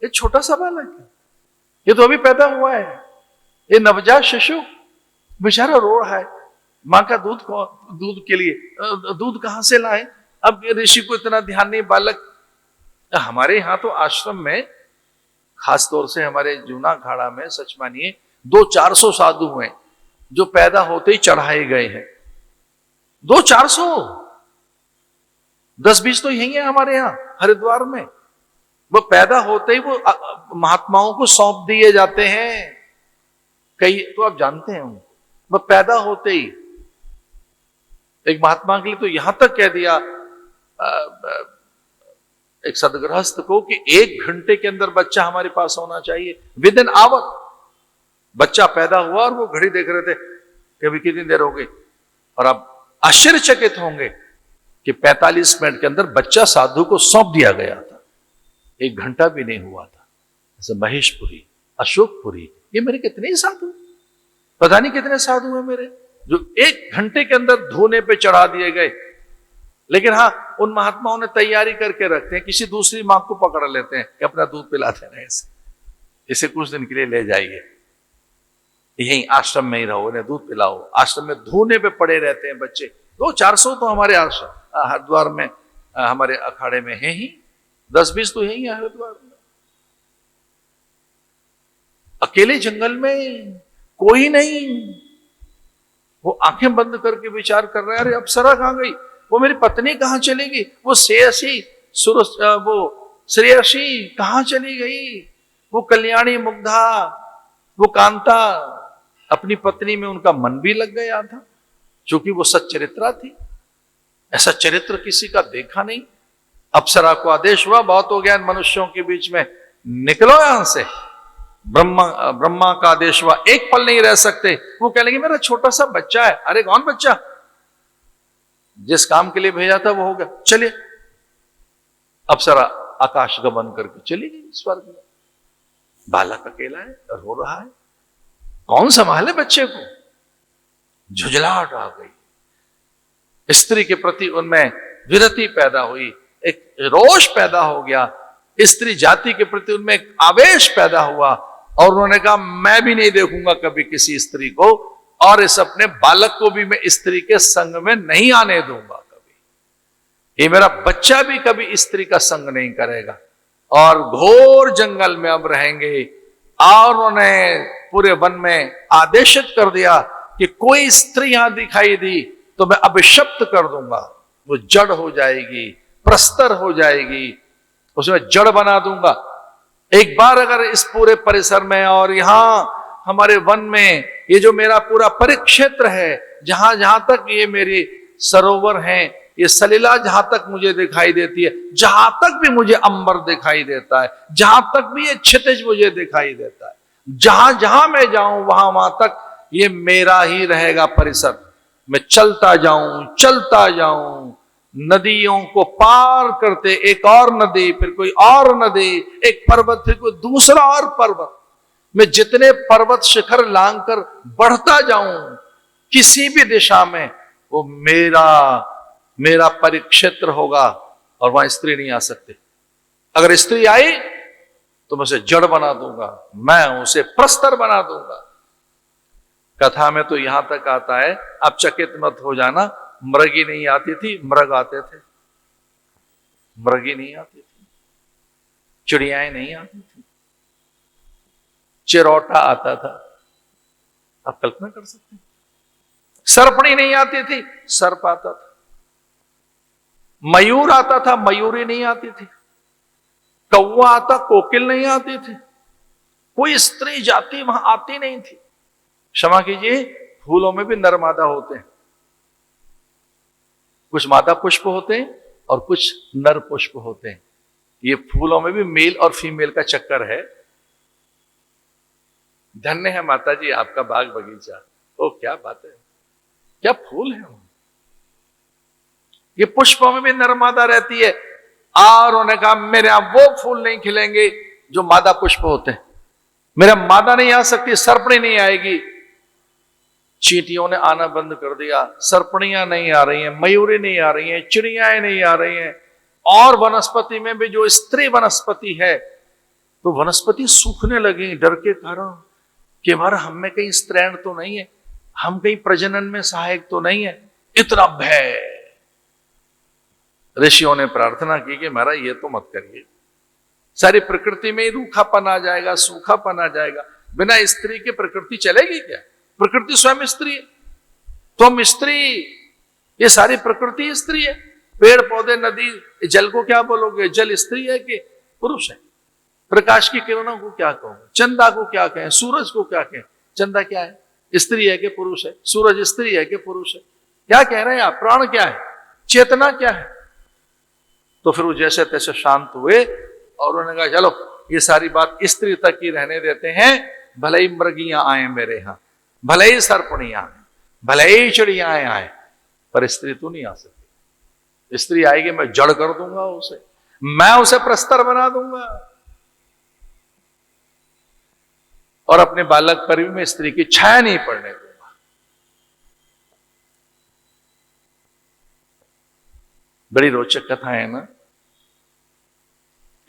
Speaker 1: ये छोटा सा बालक है, ये तो अभी पैदा हुआ है, ये नवजात शिशु बेचारा रो रहा है, मां का दूध के लिए दूध कहां से लाए। अब ऋषि को इतना ध्यान नहीं, बालक। हमारे यहां तो आश्रम में, खास तौर से हमारे जूना अखाड़ा में, सच मानिए 200-400 साधु हैं जो पैदा होते ही चढ़ाए गए हैं। 200-400, 10-20 तो यही है हमारे यहां हरिद्वार में। वो पैदा होते ही वो महात्माओं को सौंप दिए जाते हैं। कई तो आप जानते हैं, वो पैदा होते ही एक महात्मा के लिए तो यहां तक कह दिया एक सदगृहस्थ को कि 1 घंटे के अंदर बच्चा हमारे पास होना चाहिए, विद इन आवर। बच्चा पैदा हुआ और वो घड़ी देख रहे थे कि अभी कितनी देर हो गई, और आप आश्चर्यचकित होंगे कि 45 मिनट के अंदर बच्चा साधु को सौंप दिया गया था। 1 घंटा भी नहीं हुआ था। जैसे महेशपुरी, अशोकपुरी, ये मेरे कितने ही साधु, पता नहीं कितने साधु हैं मेरे, जो 1 घंटे के अंदर धोने पे चढ़ा दिए गए। लेकिन हाँ, उन महात्माओं ने तैयारी करके रखते हैं, किसी दूसरी मां को पकड़ लेते हैं कि अपना दूध पिलाते रहे, इसे कुछ दिन के लिए ले जाइए, यहीं आश्रम में ही रहो, इन्हें दूध पिलाओ। आश्रम में धोने पे पड़े रहते हैं बच्चे। 200-400 तो हमारे आश्रम हरिद्वार में, हमारे अखाड़े में है ही, 10-20 तो यही है हरिद्वार में। अकेले जंगल में कोई नहीं, वो आंखें बंद करके विचार कर रहे हैं, अरे अप्सरा कहां गई, वो मेरी पत्नी कहां चली गई, वो श्रेयसी कहां चली गई, वो कल्याणी मुग्धा, वो कांता। अपनी पत्नी में उनका मन भी लग गया था, क्योंकि वो सच्चरित्रा थी। ऐसा चरित्र किसी का देखा नहीं। अप्सरा को आदेश हुआ, बहुत हो गया इन मनुष्यों के बीच में, निकलो यहां से। ब्रह्मा का आदेश हुआ, एक पल नहीं रह सकते। वो कह लेंगे मेरा छोटा सा बच्चा है। अरे कौन बच्चा, जिस काम के लिए भेजा था वो हो गया, चलिए। अप्सरा आकाश गमन करके चली गई स्वर्ग में। बालक अकेला है, रो रहा है, कौन संभाले बच्चे को। झुंझलाहट आ गई, स्त्री के प्रति उनमें विरति पैदा हुई, एक रोष पैदा हो गया, स्त्री जाति के प्रति उनमें एक आवेश पैदा हुआ, और उन्होंने कहा मैं भी नहीं देखूंगा कभी किसी स्त्री को, और इस अपने बालक को भी मैं स्त्री के संग में नहीं आने दूंगा कभी। ये मेरा बच्चा भी कभी स्त्री का संग नहीं करेगा। और घोर जंगल में अब रहेंगे। और उन्होंने पूरे वन में आदेशित कर दिया कि कोई स्त्री यहां दिखाई दी तो मैं अभिशप्त कर दूंगा, वो जड़ हो जाएगी, प्रस्तर हो जाएगी, उसमें जड़ बना दूंगा। एक बार अगर इस पूरे परिसर में और यहां हमारे वन में ये जो मेरा पूरा परिक्षेत्र है, जहां जहां तक ये मेरे सरोवर हैं, ये सलीला जहां तक मुझे दिखाई देती है, जहां तक भी मुझे अंबर दिखाई देता है, जहां तक भी ये क्षितिज मुझे दिखाई देता है, जहां जहां मैं जाऊं वहां वहां तक ये मेरा ही रहेगा परिसर। मैं चलता जाऊं नदियों को पार करते, एक और नदी, फिर कोई और नदी, एक पर्वत, फिर कोई दूसरा और पर्वत। मैं जितने पर्वत शिखर लांघकर बढ़ता जाऊं किसी भी दिशा में, वो मेरा परिक्षेत्र होगा और वहां स्त्री नहीं आ सकती। अगर स्त्री आई तो मैं उसे जड़ बना दूंगा, मैं उसे प्रस्तर बना दूंगा। कथा में तो यहां तक आता है, आप चकित मत हो जाना, मृगी नहीं आती थी, मृग आते थे। मृगी नहीं आती थी, चिड़ियाएं नहीं आती थी, चिरौटा आता था। आप कल्पना कर सकते हैं। सर्पणी नहीं आती थी, सर्प आता था। मयूर आता था, मयूरी नहीं आती थी। कौवा आता, कोकिल नहीं आती थी। कोई स्त्री जाति वहां आती नहीं थी। क्षमा कीजिए, फूलों में भी नर मादा होते हैं, कुछ मादा पुष्प होते हैं और कुछ नर पुष्प होते हैं। ये फूलों में भी मेल और फीमेल का चक्कर है। धन्य है माता जी आपका बाग बगीचा। ओ क्या बात है, क्या फूल है। ये पुष्पों में भी नर मादा रहती है। और उन्होंने कहा मेरे यहां वो फूल नहीं खिलेंगे जो मादा पुष्प होते हैं। मेरा मादा नहीं आ सकती, सर्पणी नहीं आएगी। चींटियों ने आना बंद कर दिया, सर्पणियां नहीं आ रही हैं, मयूरी नहीं आ रही हैं, चिड़ियाएं नहीं आ रही हैं। और वनस्पति में भी जो स्त्री वनस्पति है, तो वनस्पति सूखने लगी डर के कारण कि हमारा हम में कहीं स्त्रैण तो नहीं है, हम कहीं प्रजनन में सहायक तो नहीं है। इतना भय। ऋषियों ने प्रार्थना की कि महाराज ये तो मत करिए, सारी प्रकृति में ही रूखापन आ जाएगा, सूखापन आ जाएगा। बिना स्त्री के प्रकृति चलेगी क्या? प्रकृति स्वयं स्त्री है, तो हम स्त्री, ये सारी प्रकृति स्त्री है। पेड़ पौधे नदी जल को क्या बोलोगे? जल स्त्री है कि पुरुष है? प्रकाश की किरणों को क्या कहोगे? चंदा को क्या कहें? सूरज को क्या कहें? चंदा क्या है? स्त्री है कि पुरुष है? सूरज स्त्री है कि पुरुष है? क्या कह रहे हैं आप? प्राण क्या है? चेतना क्या है? तो फिर वो जैसे तैसे शांत हुए और उन्होंने कहा चलो ये सारी बात स्त्री तक ही रहने देते हैं, भले ही मृगियां आए मेरे यहां, भले ही सर्पणियां आए, भले ही चिड़ियाएं आए, पर स्त्री तो नहीं आ सकती। स्त्री आएगी मैं जड़ कर दूंगा उसे, मैं उसे प्रस्तर बना दूंगा। और अपने बालक पर भी मैं स्त्री की छाया नहीं पड़ने दूंगा। बड़ी रोचक कथा है ना।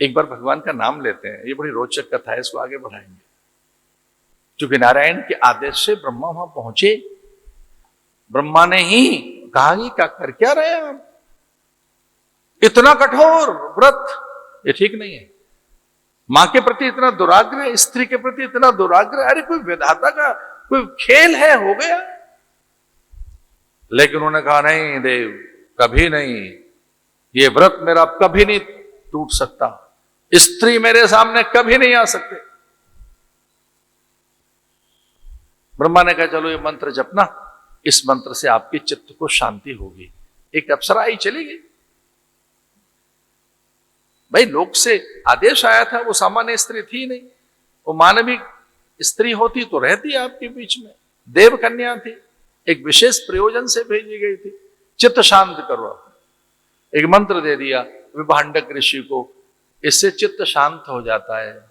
Speaker 1: एक बार भगवान का नाम लेते हैं, ये बड़ी रोचक कथा है, इसको आगे बढ़ाएंगे। क्योंकि नारायण के आदेश से ब्रह्मा वहां पहुंचे। ब्रह्मा ने ही कहा कि क्या कर क्या रहे हैं आप, इतना कठोर व्रत, ये ठीक नहीं है। मां के प्रति इतना दुराग्रह, स्त्री के प्रति इतना दुराग्रह, अरे कोई विधाता का कोई खेल है, हो गया। लेकिन उन्होंने कहा नहीं देव, कभी नहीं, ये व्रत मेरा कभी नहीं टूट सकता, स्त्री मेरे सामने कभी नहीं आ सकते। ब्रह्मा ने कहा चलो ये मंत्र जपना, इस मंत्र से आपके चित्त को शांति होगी। एक अप्सरा आई चली गई। भाई लोक से आदेश आया था, वो सामान्य स्त्री थी नहीं, वो मानवीय स्त्री होती तो रहती आपके बीच में। देव कन्या थी, एक विशेष प्रयोजन से भेजी गई थी, चित्त शांत करो। एक मंत्र दे दिया विभांडक ऋषि को, इससे चित्त शांत हो जाता है।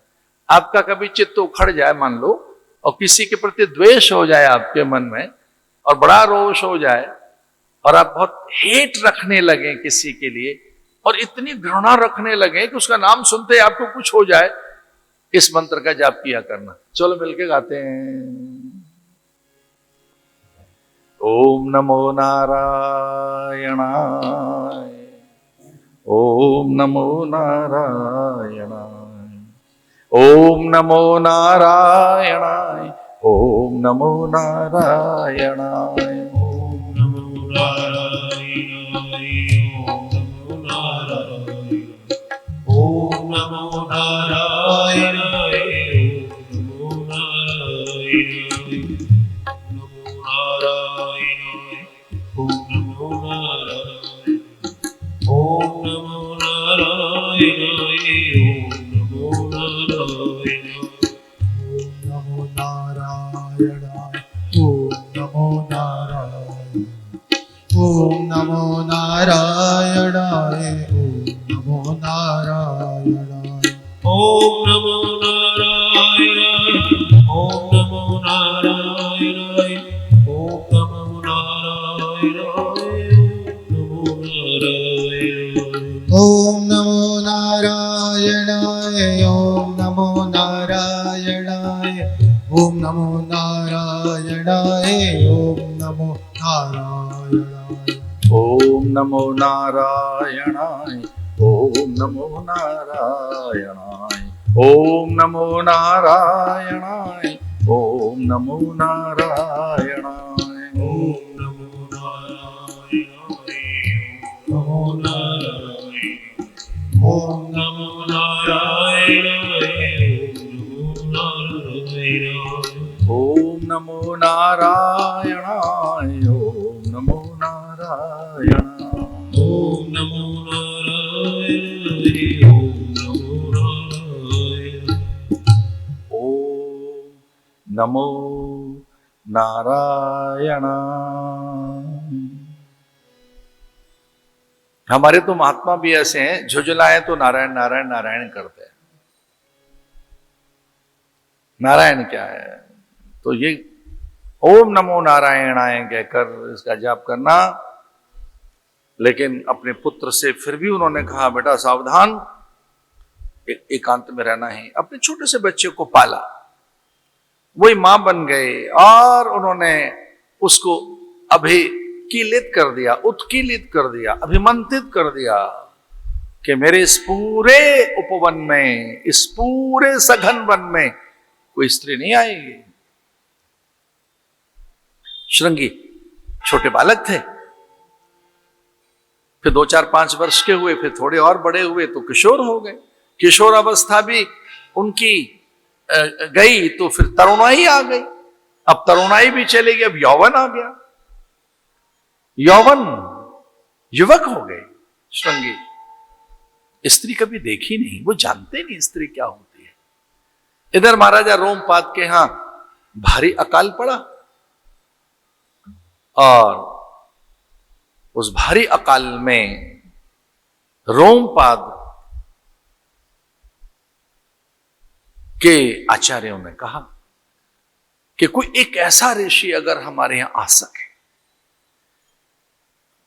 Speaker 1: आपका कभी चित्त उखड़ जाए मान लो, और किसी के प्रति द्वेष हो जाए आपके मन में, और बड़ा रोष हो जाए, और आप बहुत हेट रखने लगे किसी के लिए, और इतनी घृणा रखने लगे कि उसका नाम सुनते आपको कुछ हो जाए, इस मंत्र का जाप किया करना। चलो मिलके गाते हैं। ओम नमो नारायणाय, ओम नमो नारायणाय, ओम नमो नारायणाय, ओम नमो नारायणाय,
Speaker 2: ओम नमो नारायणाय, ओम नमो नारायणाय, ओम नमो नारायणाय ओम नमो नारायणाय नमो नारायणाय ओम नमो नारायणाय ओम नमो नारायणाय ओम नमो नारायणाय
Speaker 3: नमो नारायणाय ओम नमो नारायण ओम नमो नारायणाय ओम नमो नारायणाय
Speaker 2: ओम नमो नारायणाय ओम नमो नारायणाय ओम नमो नारायणाय
Speaker 3: ओम नमो नारायणाय ओम नमो नारायणाय ओम नमो नारायणाय ओम नमो नारायणाय
Speaker 1: ओम नमो नारायणाय ओम नमो नारायणाय ओम नमो नारायणाय ओम नमो नारायणाय
Speaker 2: ओम नमो नारायणाय नमो नारायण ओम नमो नारायणाय
Speaker 1: ओम नमो नारायणाय ओम नमो नारायणाय
Speaker 2: ओम नमो नारायणाय ओम नमो नारायण
Speaker 1: ओम नमो नारायणाय। हमारे तो महात्मा भी ऐसे हैं, झुझलाए तो नारायण नारायण नारायण करते हैं। नारायण क्या है? तो ये ओम नमो नारायणाय कहकर इसका जाप करना। लेकिन अपने पुत्र से फिर भी उन्होंने कहा, बेटा सावधान, एकांत में रहना है। अपने छोटे से बच्चे को पाला, वही मां बन गए और उन्होंने उसको अभिकीलित कर दिया, उत्कीलित कर दिया, अभिमंत्रित कर दिया कि मेरे इस पूरे उपवन में, इस पूरे सघन वन में कोई स्त्री नहीं आएगी। श्रृंगी छोटे बालक थे, फिर 2-4-5 वर्ष के हुए, फिर थोड़े और बड़े हुए तो किशोर हो गए। किशोर अवस्था भी उनकी गई तो फिर तरुणाई आ गई। अब तरुणाई भी चली गई, अब यौवन आ गया। यौवन युवक हो गए श्रृंगी। स्त्री कभी देखी नहीं, वो जानते नहीं स्त्री क्या होती है। इधर महाराजा रोमपाद के यहां भारी अकाल पड़ा और उस भारी अकाल में रोमपाद के आचार्यों ने कहा कि कोई एक ऐसा ऋषि अगर हमारे यहां आ सके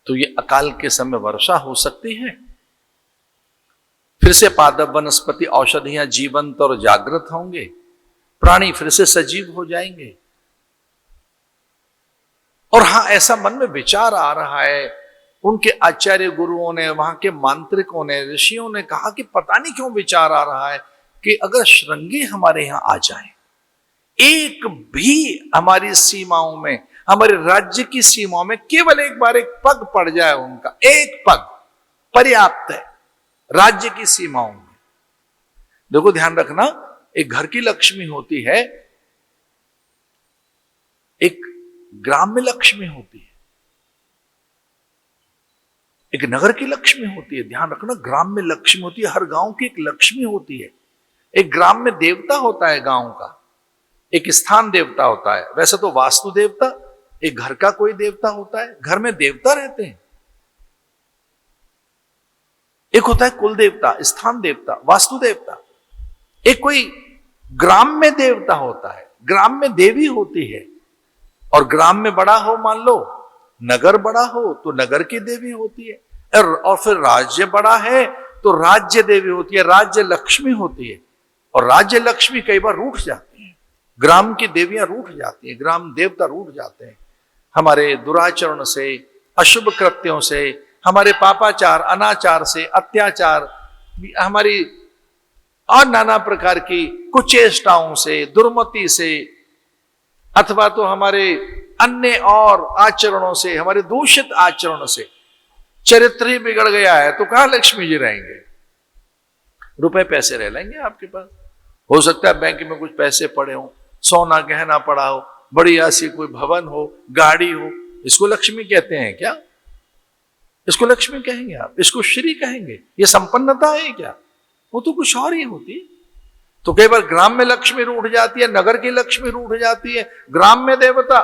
Speaker 1: तो ये अकाल के समय वर्षा हो सकती है, फिर से पादप वनस्पति औषधियां जीवंत और जागृत होंगे, प्राणी फिर से सजीव हो जाएंगे। और हां, ऐसा मन में विचार आ रहा है। उनके आचार्य गुरुओं ने, वहां के मांत्रिकों ने, ऋषियों ने कहा कि पता नहीं क्यों विचार आ रहा है कि अगर श्रृंगी हमारे यहां आ जाए, एक भी हमारी सीमाओं में, हमारे राज्य की सीमाओं में केवल एक बार एक पग पड़ जाए, उनका एक पग पर्याप्त है राज्य की सीमाओं में। देखो ध्यान रखना, एक घर की लक्ष्मी होती है, एक ग्राम में लक्ष्मी होती है, एक नगर की लक्ष्मी होती है। ध्यान रखना, ग्राम में लक्ष्मी होती है, हर गांव की एक लक्ष्मी होती है। एक ग्राम में देवता होता है गांव का, एक स्थान देवता होता है। वैसे तो वास्तु देवता एक घर का कोई देवता होता है, घर में देवता रहते हैं। एक होता है कुल देवता, स्थान देवता, वास्तु देवता। एक कोई ग्राम में देवता होता है, ग्राम में देवी होती है। और ग्राम में बड़ा हो, मान लो नगर बड़ा हो तो नगर की देवी होती है। और फिर राज्य बड़ा है तो राज्य देवी होती है, राज्य लक्ष्मी होती है। और राज्य लक्ष्मी कई बार रूठ जाती है, ग्राम की देवियां रूठ जाती हैं, ग्राम देवता रूठ जाते हैं हमारे दुराचरण से, अशुभ कृत्यों से, हमारे पापाचार, अनाचार से, अत्याचार, हमारी और नाना प्रकार की कुचेष्टाओं से, दुर्मति से, अथवा तो हमारे अन्य और आचरणों से, हमारे दूषित आचरण से चरित्र ही बिगड़ गया है तो कहां लक्ष्मी जी रहेंगे। रुपए पैसे रह लेंगे आपके पास। हो सकता है बैंक में कुछ पैसे पड़े हो, सोना गहना पड़ा हो, बड़ी ऐसी कोई भवन हो, गाड़ी हो। इसको लक्ष्मी कहते हैं क्या? इसको लक्ष्मी कहेंगे आप? इसको श्री कहेंगे? ये संपन्नता है क्या? वो तो कुछ और ही होती। तो कई बार ग्राम में लक्ष्मी रूठ जाती है, नगर की लक्ष्मी रूठ जाती है, ग्राम में देवता।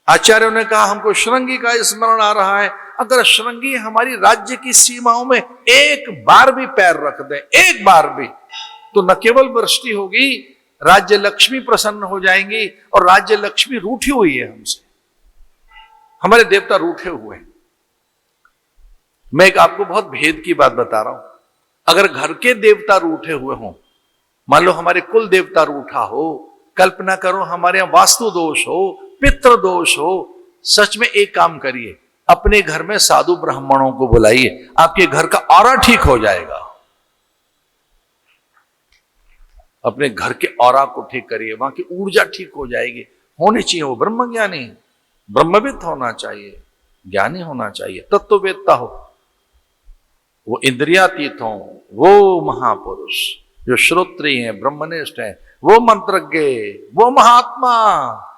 Speaker 1: आचार्यों ने कहा हमको श्रृंगी का स्मरण आ रहा है। अगर श्रृंगी हमारी राज्य की सीमाओं में एक बार भी पैर रख दे, एक बार भी, तो न केवल वृष्टि होगी, राज्य लक्ष्मी प्रसन्न हो जाएंगी। और राज्य लक्ष्मी रूठी हुई है हमसे, हमारे देवता रूठे हुए हैं। मैं एक आपको बहुत भेद की बात बता रहा हूं। अगर घर के देवता रूठे हुए हों, मान लो हमारे कुल देवता रूठा हो, कल्पना करो हमारे यहां वास्तु दोष हो, पितृ दोष हो, सच में एक काम करिए, अपने घर में साधु ब्राह्मणों को बुलाइए, आपके घर का ऑरा ठीक हो जाएगा। अपने घर के ऑरा को ठीक करिए, वहां की ऊर्जा ठीक हो जाएगी। होनी चाहिए वो ब्रह्मज्ञानी, ब्रह्मविद होना चाहिए, ज्ञानी होना चाहिए, तत्ववेत्ता हो, वो इंद्रियातीत हो, वो महापुरुष जो श्रोत्री हैं, ब्रह्मनिष्ठ हैं, वो मंत्रज्ञ, वो महात्मा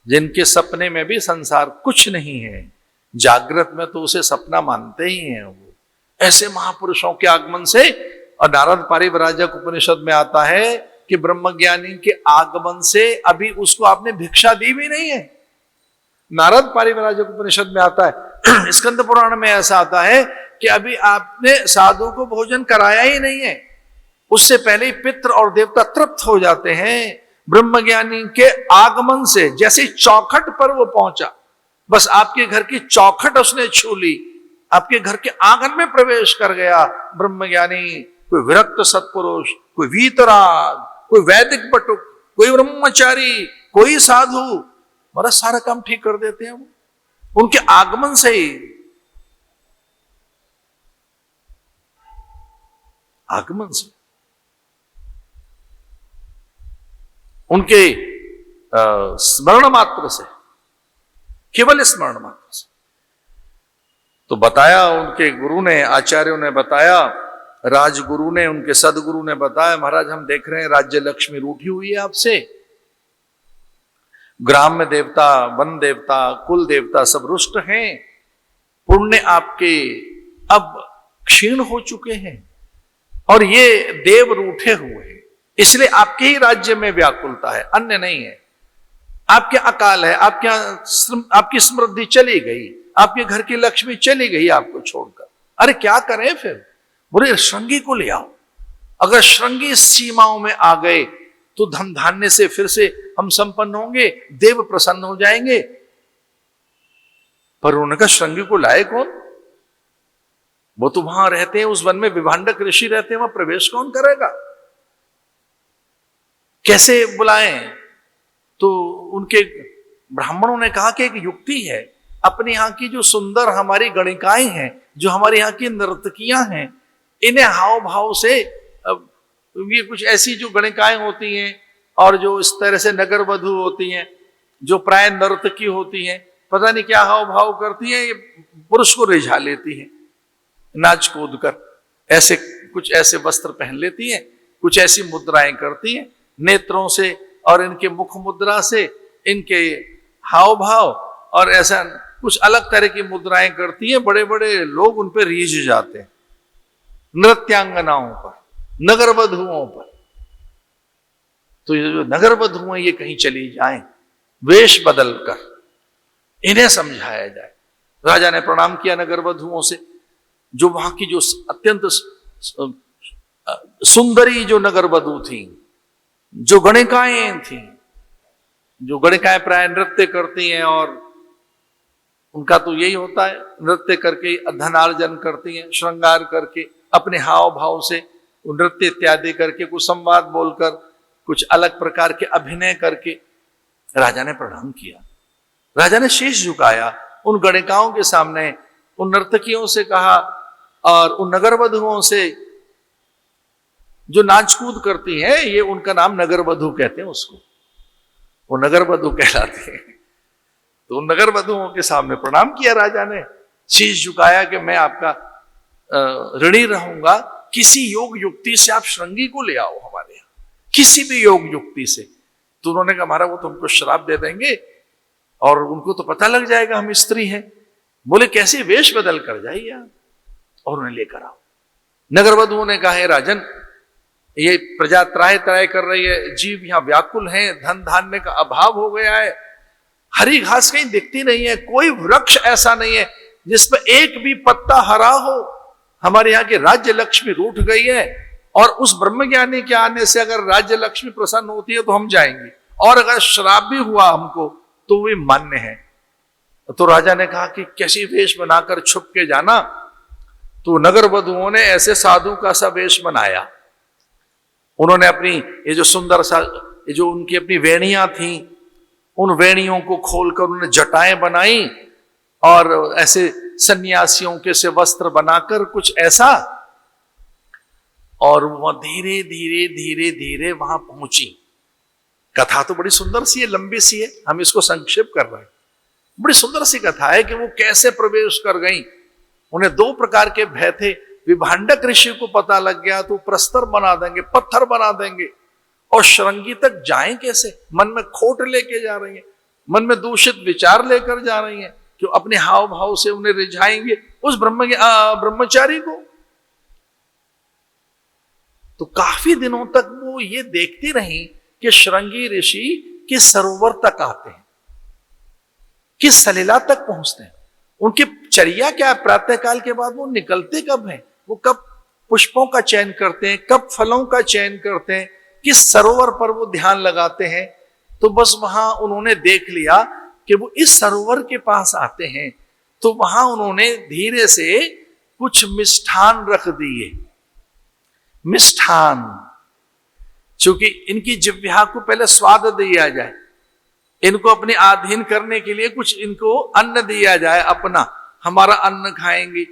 Speaker 1: जिनके सपने में भी संसार कुछ नहीं है, जागृत में तो उसे सपना मानते ही हैं। वो ऐसे महापुरुषों के आगमन से, और नारद पारिव्राजक उपनिषद में आता है कि ब्रह्मज्ञानी के आगमन से अभी उसको आपने भिक्षा दी भी नहीं है। नारद पारिव्राजक उपनिषद में आता है, स्कंद पुराण में ऐसा आता है कि अभी आपने साधु को भोजन कराया ही नहीं है, उससे पहले ही पितृ और देवता तृप्त हो जाते हैं। ब्रह्मज्ञानी के आगमन से जैसे चौखट पर वो पहुंचा, बस आपके घर की चौखट उसने छू ली, आपके घर के आंगन में प्रवेश कर गया ब्रह्मज्ञानी। कोई विरक्त सत्पुरुष, कोई वीतराग, कोई वैदिक बटुक, कोई ब्रह्मचारी, कोई साधु, हमारा सारा काम ठीक कर देते हैं वो, उनके आगमन से ही। आगमन से, उनके स्मरण मात्र से, केवल स्मरण मात्र से। तो बताया उनके गुरु ने, आचार्यों ने बताया, राजगुरु ने, उनके सदगुरु ने बताया, महाराज हम देख रहे हैं राज्य लक्ष्मी रूठी हुई है आपसे, ग्राम में देवता, वन देवता, कुल देवता सब रुष्ट हैं, पुण्य आपके अब क्षीण हो चुके हैं, और ये देव रूठे हुए हैं, इसलिए आपके ही राज्य में व्याकुलता है, अन्य नहीं है। आपके अकाल है, आपकी समृद्धि चली गई, आपके घर की लक्ष्मी चली गई आपको छोड़कर। अरे क्या करें फिर? बोले श्रृंगी को ले आओ। अगर श्रृंगी सीमाओं में आ गए तो धन धान्य से फिर से हम संपन्न होंगे, देव प्रसन्न हो जाएंगे। पर उनका श्रृंगी को लाए कौन? वो तो वहां रहते हैं, उस वन में विभांडक ऋषि रहते हैं, वहां प्रवेश कौन करेगा? कैसे बुलाएं? तो उनके ब्राह्मणों ने कहा कि एक युक्ति है, अपने यहां की जो सुंदर हमारी गणिकाएं हैं, जो हमारे यहाँ की नर्तकियां हैं, इन्हें हाव भाव से, ये कुछ ऐसी जो गणिकाएं होती हैं और जो इस तरह से नगर वधु होती हैं, जो प्राय नर्तकी होती हैं, पता नहीं क्या हाव भाव करती हैं, ये पुरुष को रिझा लेती हैं, नाच कूद कर ऐसे कुछ ऐसे वस्त्र पहन लेती हैं, कुछ ऐसी मुद्राएं करती हैं, नेत्रों से और इनके मुख मुद्रा से, इनके हाव भाव और ऐसा कुछ अलग तरह की मुद्राएं करती हैं। बड़े बड़े लोग उन पर रीझ जाते हैं, नृत्यांगनाओं पर, नगर वधुओं पर। तो ये जो नगर वधु हैं, ये कहीं चली जाएं, वेश बदल कर, इन्हें समझाया जाए। राजा ने प्रणाम किया नगर वधुओं से, जो वहां की जो अत्यंत सुंदरी जो नगर वधु थी, जो गणिकाएं थी, जो गणिकाएं प्राय नृत्य करती हैं, और उनका तो यही होता है, नृत्य करके धनार्जन करती हैं, श्रृंगार करके, अपने हाव भाव से नृत्य इत्यादि करके, कुछ संवाद बोलकर, कुछ अलग प्रकार के अभिनय करके। राजा ने प्रणाम किया, राजा ने शीश झुकाया उन गणिकाओं के सामने, उन नर्तकियों से कहा, और उन नगर वधुओं से जो नाच कूद करती हैं, ये उनका नाम नगर वधु कहते हैं उसको, वो नगर वधु कहलाते हैं। तो उन नगर वधुओं के सामने प्रणाम किया राजा ने, शीश झुकाया कि मैं आपका ऋणी रहूंगा किसी योग युक्ति से आप श्रृंगी को ले आओ हमारे यहाँ, किसी भी योग युक्ति से। तो उन्होंने कहा महाराज वो तो हमको श्राप दे देंगे और उनको तो पता लग जाएगा हम स्त्री हैं। बोले कैसे, वेश बदल कर जाइए आप और उन्हें लेकर आओ। नगर वधुओं ने कहा है राजन, ये प्रजा त्राय त्राय कर रही है, जीव यहाँ व्याकुल हैं, धन धान्य का अभाव हो गया है, हरी घास कहीं दिखती नहीं है, कोई वृक्ष ऐसा नहीं है जिसपे एक भी पत्ता हरा हो। हमारे यहाँ की राज्य लक्ष्मी रूठ गई है और उस ब्रह्मज्ञानी के आने से अगर राज्य लक्ष्मी प्रसन्न होती है तो हम जाएंगे, और अगर श्राप भी हुआ हमको तो वे मान्य है। तो राजा ने कहा कि कैसी वेश बनाकर छुप के जाना। तो नगर वधुओं ने ऐसे साधु का सा वेश बनाया। उन्होंने अपनी ये जो सुंदर सा, ये जो उनकी अपनी वेणियां थी, उन वेणियों को खोलकर उन्होंने जटाएं बनाई और ऐसे सन्यासियों के से वस्त्र बनाकर कुछ ऐसा, और वह धीरे धीरे धीरे धीरे वहां पहुंची। कथा तो बड़ी सुंदर सी है, लंबी सी है, हम इसको संक्षेप कर रहे हैं। बड़ी सुंदर सी कथा है कि वो कैसे प्रवेश कर गई। उन्हें दो प्रकार के भय थे। विभांडक ऋषि को पता लग गया तो प्रस्तर बना देंगे, पत्थर बना देंगे, और श्रृंगी तक जाएं कैसे? मन में खोट लेके जा रही है, मन में दूषित विचार लेकर जा रही है कि अपने हाव भाव से उन्हें रिझाएंगे उस ब्रह्मचारी को। तो काफी दिनों तक वो ये देखती रही कि श्रृंगी ऋषि किस सरोवर तक आते हैं, किस सलीला तक पहुंचते हैं, उनकी चर्या क्या है, प्रातःकाल के बाद वो निकलते कब हैं, वो कब पुष्पों का चयन करते हैं, कब फलों का चयन करते हैं, किस सरोवर पर वो ध्यान लगाते हैं। तो बस वहां उन्होंने देख लिया कि वो इस सरोवर के पास आते हैं। तो वहां उन्होंने धीरे से कुछ मिष्ठान रख दिए। मिष्ठान, क्योंकि इनकी जिह्वा को पहले स्वाद दिया जाए, इनको अपने अधीन करने के लिए कुछ इनको अन्न दिया जाए अपना। हमारा अन्न खाएंगे,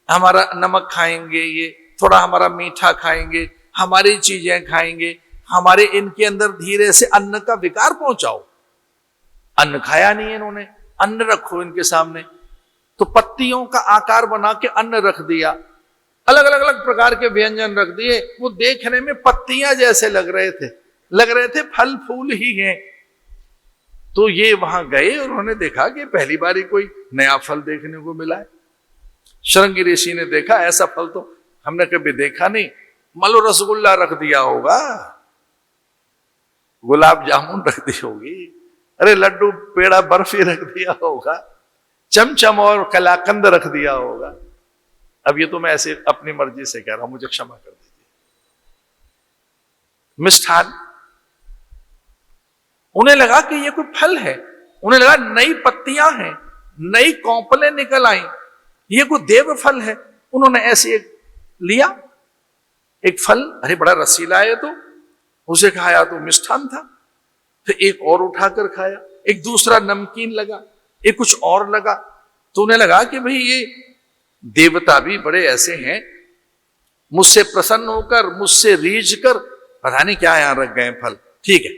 Speaker 1: हमारा नमक खाएंगे, ये थोड़ा हमारा मीठा खाएंगे, हमारी चीजें खाएंगे, हमारे इनके अंदर धीरे से अन्न का विकार पहुंचाओ। अन्न खाया नहीं इन्होंने, अन्न रखो इनके सामने। तो पत्तियों का आकार बना के अन्न रख दिया, अलग अलग अलग प्रकार के व्यंजन रख दिए। वो देखने में पत्तियां जैसे लग रहे थे फल फूल ही हैं। तो ये वहां गए और उन्होंने देखा कि पहली बार ही कोई नया फल देखने को मिला है। श्रृंगी ऋषि ने देखा ऐसा फल तो हमने कभी देखा नहीं। मानो रसगुल्ला रख दिया होगा, गुलाब जामुन रख दी होगी, अरे लड्डू पेड़ा बर्फी रख दिया होगा, चमचम और कलाकंद रख दिया होगा। अब ये तो मैं ऐसे अपनी मर्जी से कह रहा हूं, मुझे क्षमा कर दीजिए। मिष्ठान, उन्हें लगा कि ये कोई फल है, उन्हें लगा नई पत्तियां हैं, नई कौपलें निकल आई, ये कोई देव फल है। उन्होंने ऐसे लिया एक फल, अरे बड़ा रसीला है, तो उसे खाया तो मिष्ठान था। फिर एक और उठाकर खाया, एक दूसरा नमकीन लगा, एक कुछ और लगा। तो उन्हें लगा कि भाई ये देवता भी बड़े ऐसे हैं, मुझसे प्रसन्न होकर, मुझसे रीझ कर पता नहीं क्या यहां रख गए फल। ठीक है,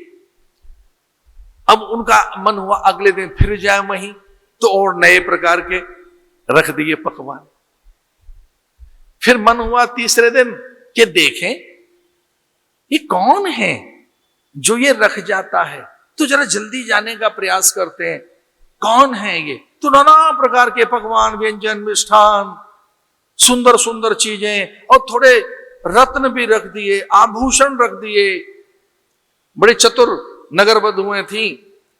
Speaker 1: अब उनका मन हुआ अगले दिन फिर जाए वहीं, तो और नए प्रकार के रख दिए पकवान। फिर मन हुआ तीसरे दिन कि देखें ये कौन है जो ये रख जाता है, तो जरा जल्दी जाने का प्रयास करते हैं, कौन है ये। तो नाना प्रकार के पकवान, व्यंजन, मिष्ठान, सुंदर सुंदर चीजें, और थोड़े रत्न भी रख दिए, आभूषण रख दिए। बड़े चतुर नगर वधुएं थी,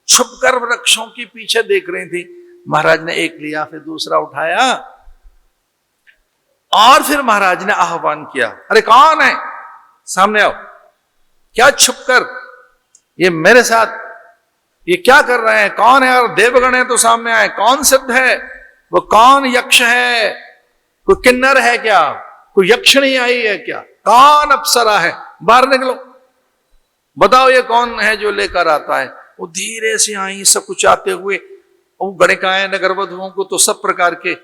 Speaker 1: छुपकर वृक्षों के पीछे देख रही थी। महाराज ने एक लिया, फिर दूसरा उठाया, और फिर महाराज ने आह्वान किया, अरे कौन है, सामने आओ। क्या छुपकर, ये मेरे साथ ये क्या कर रहे हैं, कौन है? और देवगण है तो सामने आए। कौन सिद्ध है, वो कौन यक्ष है, कोई किन्नर है क्या, कोई यक्षिणी आई है क्या, कौन अप्सरा है, बाहर निकलो, बताओ ये कौन है जो लेकर आता है। वो धीरे से आई सब कुछ आते हुए। वो गणिकाएं नगर वधुओं को तो सब प्रकार के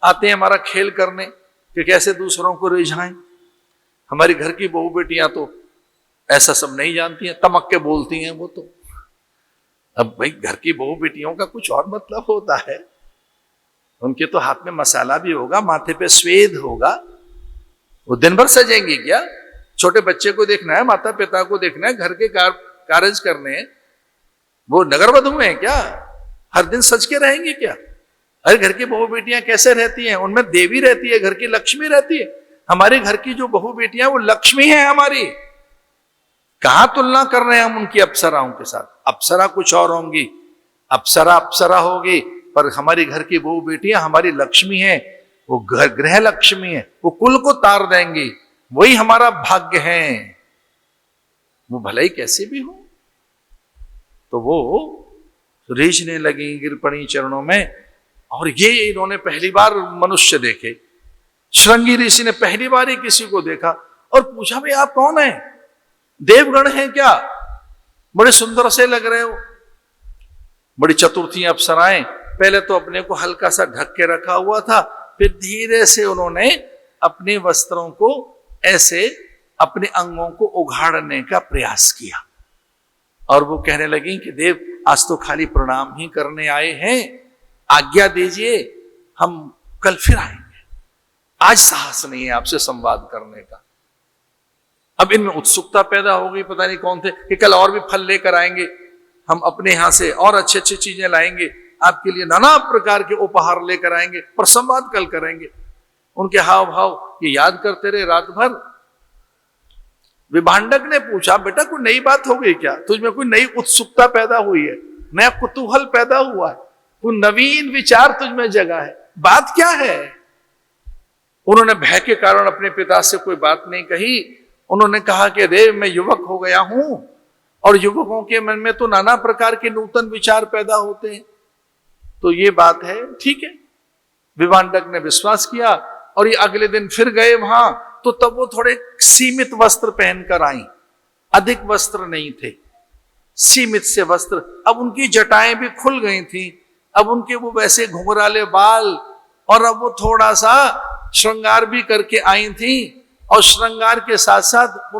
Speaker 1: आते हैं हमारा खेल करने कि कैसे दूसरों को रिझाएं। हमारी घर की बहू बेटियां तो ऐसा सब नहीं जानती हैं, तमक के बोलती हैं वो तो। अब भाई घर की बहू बेटियों का कुछ और मतलब होता है, उनके तो हाथ में मसाला भी होगा, माथे पे स्वेद होगा, वो दिन भर सजेंगी क्या? छोटे बच्चे को देखना है, माता पिता को देखना है, घर के कार्य करने हैं, वो नगर वधू हैं क्या? हर दिन सज के रहेंगी क्या? अरे घर की बहू बेटियां कैसे रहती हैं? उनमें देवी रहती है, घर की लक्ष्मी रहती है। हमारे घर की जो बहू बेटियां वो लक्ष्मी है हमारी। कहां तुलना कर रहे हैं हम उनकी अप्सराओं के साथ? अप्सरा कुछ और होंगी, अप्सरा अप्सरा होगी, पर हमारी घर की बहू बेटियां हमारी लक्ष्मी है। वो गृह लक्ष्मी है, वो कुल को तार देंगी, वही हमारा भाग्य है। वो भले ही कैसे भी हो। तो वो रीझने लगी, गिर पड़ी चरणों में। और ये इन्होंने पहली बार मनुष्य देखे। श्रृंगी ऋषि ने पहली बार ही किसी को देखा और पूछा, भाई आप कौन है? देवगण हैं क्या? बड़े सुंदर से लग रहे हो। बड़ी चतुर थी अप्सराएं। पहले तो अपने को हल्का सा ढक के रखा हुआ था, फिर धीरे से उन्होंने अपने वस्त्रों को ऐसे अपने अंगों को उघाड़ने का प्रयास किया। और वो कहने लगी कि देव, आज तो खाली प्रणाम ही करने आए हैं, आज्ञा दीजिए, हम कल फिर आएंगे। आज साहस नहीं है आपसे संवाद करने का। अब इनमें उत्सुकता पैदा हो गई, पता नहीं कौन थे, कि कल और भी फल लेकर आएंगे, हम अपने यहां से और अच्छी अच्छी चीजें लाएंगे, आपके लिए नाना प्रकार के उपहार लेकर आएंगे, पर संवाद कल करेंगे। उनके हाव भाव ये याद करते रहे रात भर। विभांडक ने पूछा, बेटा कोई नई बात हो गई क्या? तुझमें कोई नई उत्सुकता पैदा हुई है, नया कुतूहल पैदा हुआ है, कोई नवीन विचार तुझमें जगा है, बात क्या है? उन्होंने भय के कारण अपने पिता से कोई बात नहीं कही। उन्होंने कहा कि देव, मैं युवक हो गया हूं और युवकों के मन में तो नाना प्रकार के नूतन विचार पैदा होते हैं, तो ये बात है, ठीक है। विभांडक ने विश्वास किया और ये अगले दिन फिर गए वहां, तो तब वो थोड़े सीमित वस्त्र पहनकर आई, अधिक वस्त्र नहीं थे, सीमित से वस्त्र। अब उनकी जटाएं भी खुल गई थी, अब उनके वो वैसे घुंघराले बाल, और अब वो थोड़ा सा श्रृंगार भी करके आई थी, और श्रृंगार के साथ साथ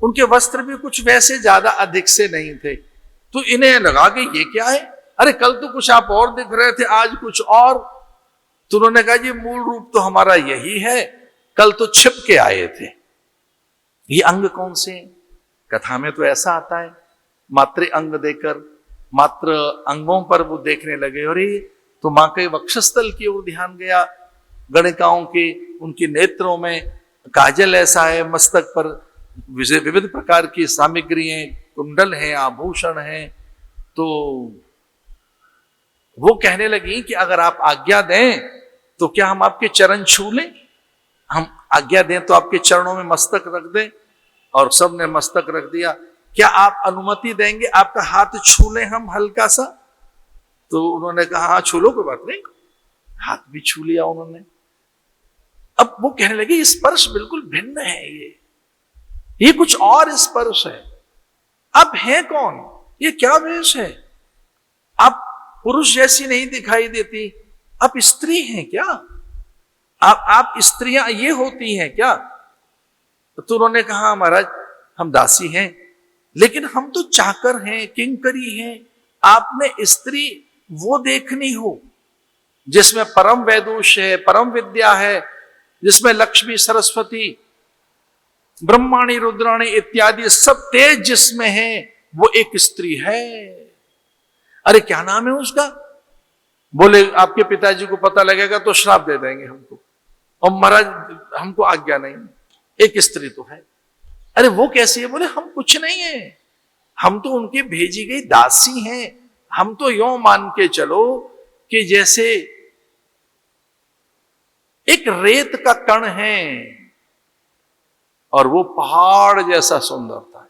Speaker 1: उनके वस्त्र भी कुछ वैसे ज्यादा अधिक से नहीं थे। तो इन्हें लगा कि ये क्या है, अरे कल तो कुछ आप और दिख रहे थे, आज कुछ और। तो उन्होंने कहा, ये मूल रूप तो हमारा यही है, कल तो छिप के आए थे। ये अंग कौन से? कथा में तो ऐसा आता है, मात्र अंग देकर, मात्र अंगों पर वो देखने लगे। और ये तो मां के वक्षस्थल की ओर ध्यान गया, गणिकाओं के उनके नेत्रों में काजल ऐसा है, मस्तक पर विविध प्रकार की सामग्री हैं, कुंडल हैं, आभूषण हैं। तो वो कहने लगी कि अगर आप आज्ञा दें तो क्या हम आपके चरण छू लें? हम आज्ञा दें तो आपके चरणों में मस्तक रख दें। और सबने मस्तक रख दिया। क्या आप अनुमति देंगे, आपका हाथ छू लें हम हल्का सा? तो उन्होंने कहा, हाँ छू लो, कोई बात नहीं। हाथ भी छू लिया उन्होंने। अब वो कहने लगे, स्पर्श बिल्कुल भिन्न है, ये कुछ और स्पर्श है। अब है कौन? ये क्या वेश है? आप पुरुष जैसी नहीं दिखाई देती, आप स्त्री हैं क्या? आप स्त्रियां ये होती हैं क्या? तो उन्होंने कहा, महाराज हम दासी हैं, लेकिन हम तो चाकर हैं, किंकरी हैं। आपने स्त्री वो देखनी हो जिसमें परम वैदुष्य है, परम विद्या है, जिसमें लक्ष्मी, सरस्वती, ब्रह्माणी, रुद्राणी इत्यादि सब तेज जिसमें है, वो एक स्त्री है। अरे क्या नाम है उसका? बोले, आपके पिताजी को पता लगेगा तो श्राप दे देंगे हमको, और महाराज हमको आज्ञा नहीं, एक स्त्री तो है। अरे वो कैसी है? बोले, हम कुछ नहीं है, हम तो उनकी भेजी गई दासी हैं। हम तो यों मान के चलो कि जैसे एक रेत का कण है और वो पहाड़ जैसा सुंदरता है।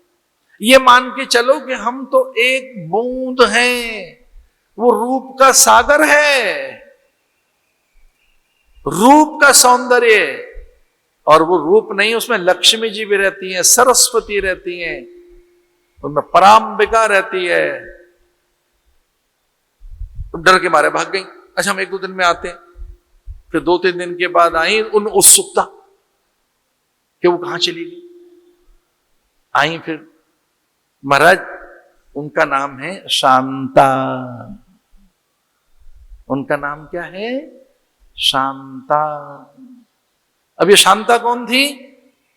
Speaker 1: ये मान के चलो कि हम तो एक बूंद हैं, वो रूप का सागर है, रूप का सौंदर्य। और वो रूप नहीं, उसमें लक्ष्मी जी भी रहती हैं, सरस्वती रहती हैं, उनमें पराम्बिका रहती है। तो डर के मारे भाग गई। अच्छा हम 1-2 दिन में आते हैं। फिर 2-3 दिन के बाद आई उन उत्सुकता कि वो कहां चली गई। आई फिर, महाराज उनका नाम है शांता। उनका नाम क्या है? शांता। अब ये शांता कौन थी?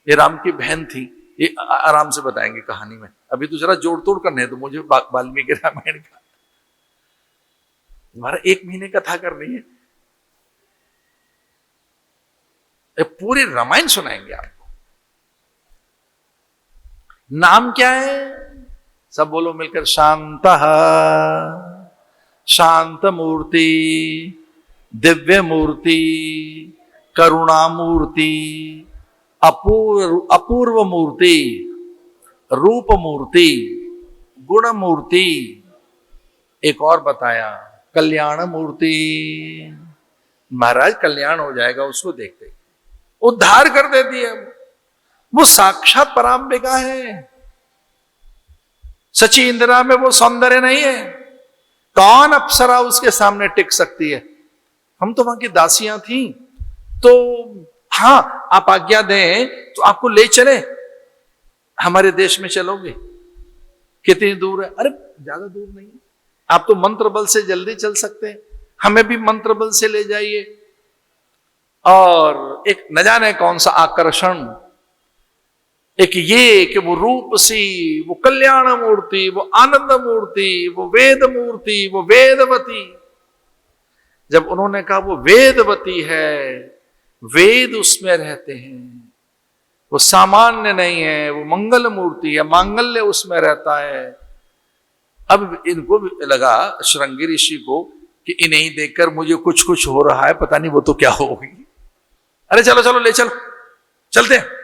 Speaker 1: ये राम की बहन थी। ये आराम से बताएंगे कहानी में, अभी तो जरा जोड़ तोड़ करने तो मुझे वाल्मीकि रामायण का हमारा 1 महीने कथा करनी है, पूरी रामायण सुनाएंगे आपको। नाम क्या है? सब बोलो मिलकर, शांतः, शांत मूर्ति, दिव्य मूर्ति, करुणा मूर्ति, अपूर्व मूर्ति, रूप मूर्ति, गुण मूर्ति, एक और बताया कल्याण मूर्ति। महाराज कल्याण हो जाएगा उसको देखते, उद्धार कर देती है वो साक्षात परांबिका है। सची इंदिरा में वो सौंदर्य नहीं है, कौन अप्सरा उसके सामने टिक सकती है? हम तो वहां की दासियां थी, तो हाँ आप आज्ञा दें तो आपको ले चले, हमारे देश में चलोगे? कितनी दूर है? अरे ज्यादा दूर नहीं, आप तो मंत्र बल से जल्दी चल सकते हैं, हमें भी मंत्र बल से ले जाइए। और एक न जाने कौन सा आकर्षण, एक ये कि वो रूप सी, वो कल्याण मूर्ति, वो आनंद मूर्ति, वो वेद मूर्ति, वो वेदवती। जब उन्होंने कहा वो वेदवती है, वेद उसमें रहते हैं, वो सामान्य नहीं है, वो मंगल मूर्ति है, मांगल्य उसमें रहता है। अब इनको भी लगा, श्रृंगी ऋषि को, कि इन्हें देखकर मुझे कुछ कुछ हो रहा है, पता नहीं वो तो क्या होगी। अरे चलो चलो ले चलो, चलते हैं।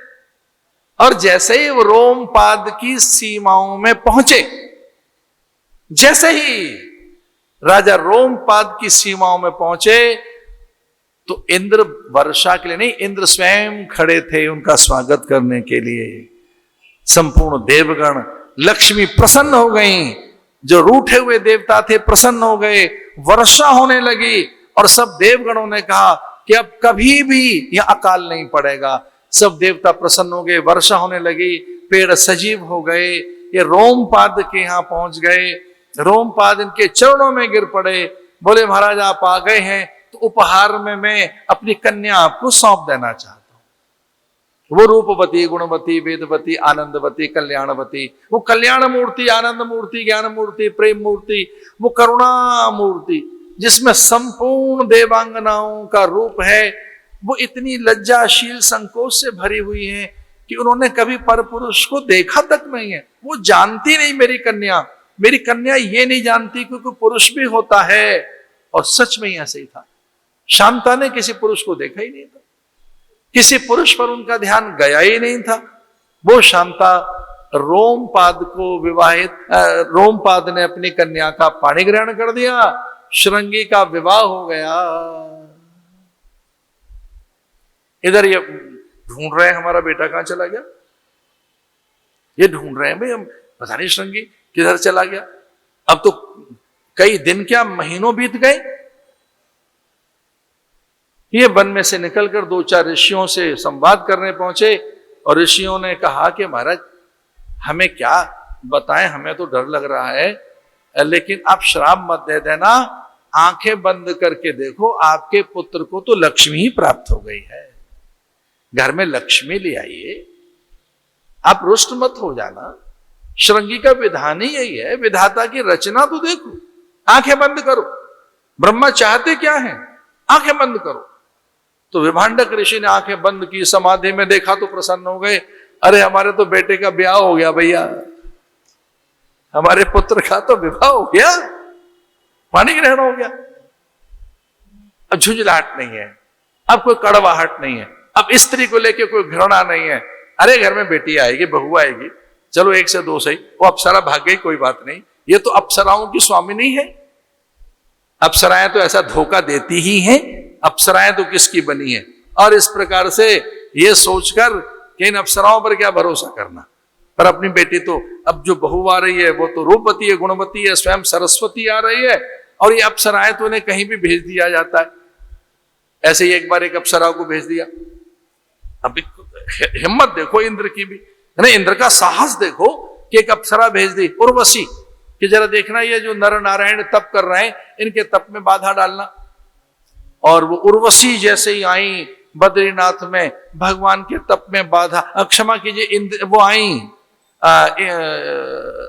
Speaker 1: और जैसे ही वो रोमपाद की सीमाओं में पहुंचे, जैसे ही राजा रोमपाद की सीमाओं में पहुंचे, तो इंद्र वर्षा के लिए नहीं, इंद्र स्वयं खड़े थे उनका स्वागत करने के लिए। संपूर्ण देवगण, लक्ष्मी प्रसन्न हो गई, जो रूठे हुए देवता थे प्रसन्न हो गए, वर्षा होने लगी। और सब देवगणों ने कहा कि अब कभी भी यह अकाल नहीं पड़ेगा। सब देवता प्रसन्न हो गए, वर्षा होने लगी, पेड़ सजीव हो गए। ये रोमपाद के यहां पहुंच गए, रोमपाद इनके चरणों में गिर पड़े, बोले महाराज आप आ गए हैं तो उपहार में मैं अपनी कन्या आपको सौंप देना चाहता हूं। वो रूपवती, गुणवती, वेदवती, आनंदवती, कल्याणवती, वो कल्याण मूर्ति, आनंद मूर्ति, ज्ञान मूर्ति, प्रेम मूर्ति, वो करुणा मूर्ति, जिसमें संपूर्ण देवांगनाओं का रूप है। वो इतनी लज्जाशील संकोच से भरी हुई है कि उन्होंने कभी परपुरुष को देखा तक नहीं है। वो जानती नहीं मेरी कन्या ये नहीं जानती क्योंकि पुरुष भी होता है। और सच में ही ऐसे ही था, शांता ने किसी पुरुष को देखा ही नहीं था, किसी पुरुष पर उनका ध्यान गया ही नहीं था। वो शांता रोमपाद को रोमपाद ने अपनी कन्या का पाणी ग्रहण कर दिया, श्रृंगी का विवाह हो गया। इधर ये ढूंढ रहे हैं हमारा बेटा कहां चला गया, ये ढूंढ रहे हैं भाई हम, पता नहीं श्रृंगी किधर चला गया। अब तो कई दिन क्या महीनों बीत गए। ये वन में से निकलकर 2-4 ऋषियों से संवाद करने पहुंचे और ऋषियों ने कहा कि महाराज हमें क्या बताएं, हमें तो डर लग रहा है, लेकिन आप श्राप मत दे देना, आंखें बंद करके देखो आपके पुत्र को तो लक्ष्मी ही प्राप्त हो गई है, घर में लक्ष्मी ले आइए, आप रुष्ट मत हो जाना। श्रृंगी का विधान ही यही है, विधाता की रचना तो देखो, आंखें बंद करो, ब्रह्मा चाहते क्या है, आंखें बंद करो। तो विभांडक ऋषि ने आंखें बंद की, समाधि में देखा तो प्रसन्न हो गए। अरे हमारे तो बेटे का ब्याह हो गया भैया, हमारे पुत्र का तो विवाह हो गया, पानी ग्रहण हो गया। अब झुंझलाहट नहीं है, अब कोई कड़वाहट नहीं है, अब स्त्री को लेके कोई घृणा नहीं है। अरे घर में बेटी आएगी, बहू आएगी, चलो 1 से 2 सही, वो अप्सरा भाग गई कोई बात नहीं, ये तो अप्सराओं की स्वामिनी है। अप्सराएं तो ऐसा धोखा देती ही हैं, अप्सराएं तो किसकी बनी है। और इस प्रकार से ये सोचकर कि इन अप्सराओं पर क्या भरोसा करना, पर अपनी बेटी तो, अब जो बहू आ रही है वो तो रूपवती है, गुणवती है, स्वयं सरस्वती आ रही है, और ये अप्सराएं तो उन्हें कहीं भी भेज दिया जाता है। ऐसे ही एक बार एक अप्सरा को भेज दिया। अब हिम्मत देखो इंद्र की भी, नहीं इंद्र का साहस देखो कि एक अप्सरा भेज दी उर्वशी कि जरा देखना ये जो नर नारायण तप कर रहे हैं इनके तप में बाधा डालना। और वो उर्वशी जैसे ही आई, बद्रीनाथ में भगवान के तप में बाधा, क्षमा कीजिए, इंद्र वो आई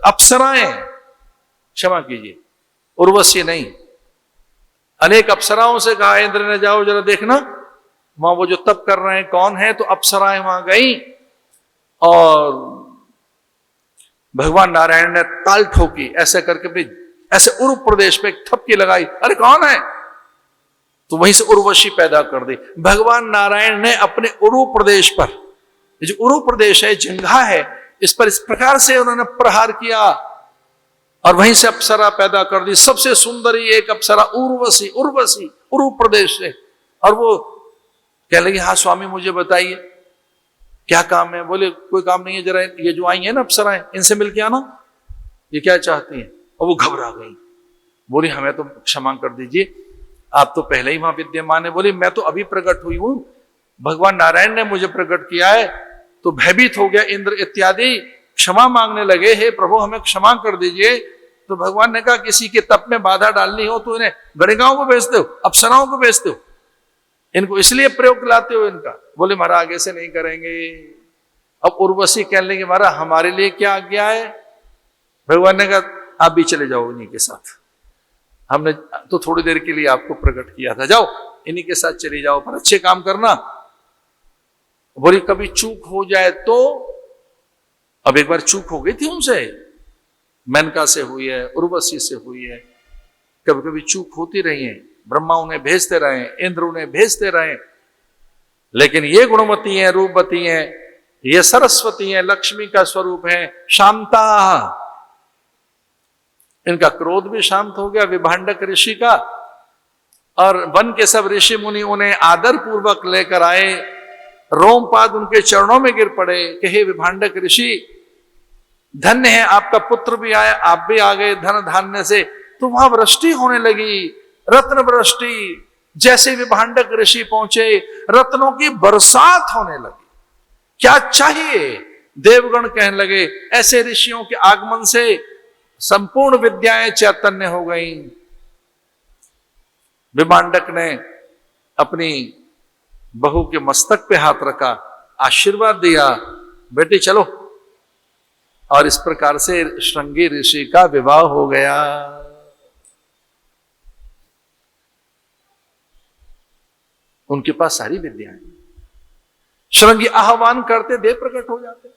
Speaker 1: अप्सराएं, क्षमा कीजिए, उर्वशी नहीं, अनेक अप्सराओं से कहा इंद्र ने जाओ जरा देखना वहां वो जो तप कर रहे हैं कौन है, तो अप्सराएं वहां गई और भगवान नारायण ने ताल ठोकी, ऐसे करके अपनी ऐसे उर्व प्रदेश पे एक थपकी लगाई, अरे कौन है, तो वहीं से उर्वशी पैदा कर दी। भगवान नारायण ने अपने उर्व प्रदेश पर, जो उर्व प्रदेश है जंघा है, इस पर इस प्रकार से उन्होंने प्रहार किया और वहीं से अप्सरा पैदा कर दी। सबसे सुंदरी एक अप्सरा उर्वशी, उर्वशी उर्व प्रदेश से। और वो कह लगी हाँ स्वामी मुझे बताइए क्या काम है। बोले कोई काम नहीं है, जरा ये जो आई है ना अप्सराएं इनसे मिलके आना, ये क्या चाहती हैं। और वो घबरा गई, बोली हमें तो क्षमा कर दीजिए, आप तो पहले ही वहां विद्यमान है। बोली मैं तो अभी प्रकट हुई हूं, भगवान नारायण ने मुझे प्रकट किया है। तो भयभीत हो गया इंद्र इत्यादि, क्षमा मांगने लगे, हे प्रभु हमें क्षमा कर दीजिए। तो भगवान ने कहा किसी के तप में बाधा डालनी हो तो इन्हें गणिकाओं को भेजते हो, अप्सराओं को भेजते हो, इनको इसलिए प्रयोग लाते हो इनका। बोले महाराज आगे से नहीं करेंगे। अब उर्वशी कहने लगे महाराज हमारे लिए क्या आज्ञा है। भगवान ने कहा आप भी चले जाओ इन्हीं के साथ, हमने तो थोड़ी देर के लिए आपको प्रकट किया था, जाओ इन्हीं के साथ चली जाओ, पर अच्छे काम करना। बोली कभी चूक हो जाए तो, अब एक बार चूक हो गई थी उनसे, मेनका से हुई है, उर्वशी से हुई है, कभी कभी चूक होती रही है, ब्रह्मा उन्हें भेजते रहे, इंद्र उन्हें भेजते रहे, लेकिन ये गुणवती हैं, रूपवती हैं, ये सरस्वती हैं, लक्ष्मी का स्वरूप है, शांता। इनका क्रोध भी शांत हो गया विभांडक ऋषि का, और वन के सब ऋषि मुनि उन्हें आदर पूर्वक लेकर आए, रोमपाद उनके चरणों में गिर पड़े कि हे विभांडक ऋषि धन्य है आपका पुत्र भी आया, आप भी आ गए धन धान्य से। तो वहां वृष्टि होने लगी, रत्न वृष्टि, जैसे विभांडक ऋषि पहुंचे रत्नों की बरसात होने लगी। क्या चाहिए, देवगण कहने लगे, ऐसे ऋषियों के आगमन से संपूर्ण विद्याएं चैतन्य हो गई। विभांडक ने अपनी बहू के मस्तक पे हाथ रखा, आशीर्वाद दिया, बेटी चलो, और इस प्रकार से श्रृंगी ऋषि का विवाह हो गया। उनके पास सारी विद्याएं, श्रृंगी आह्वान करते देव प्रकट हो जाते।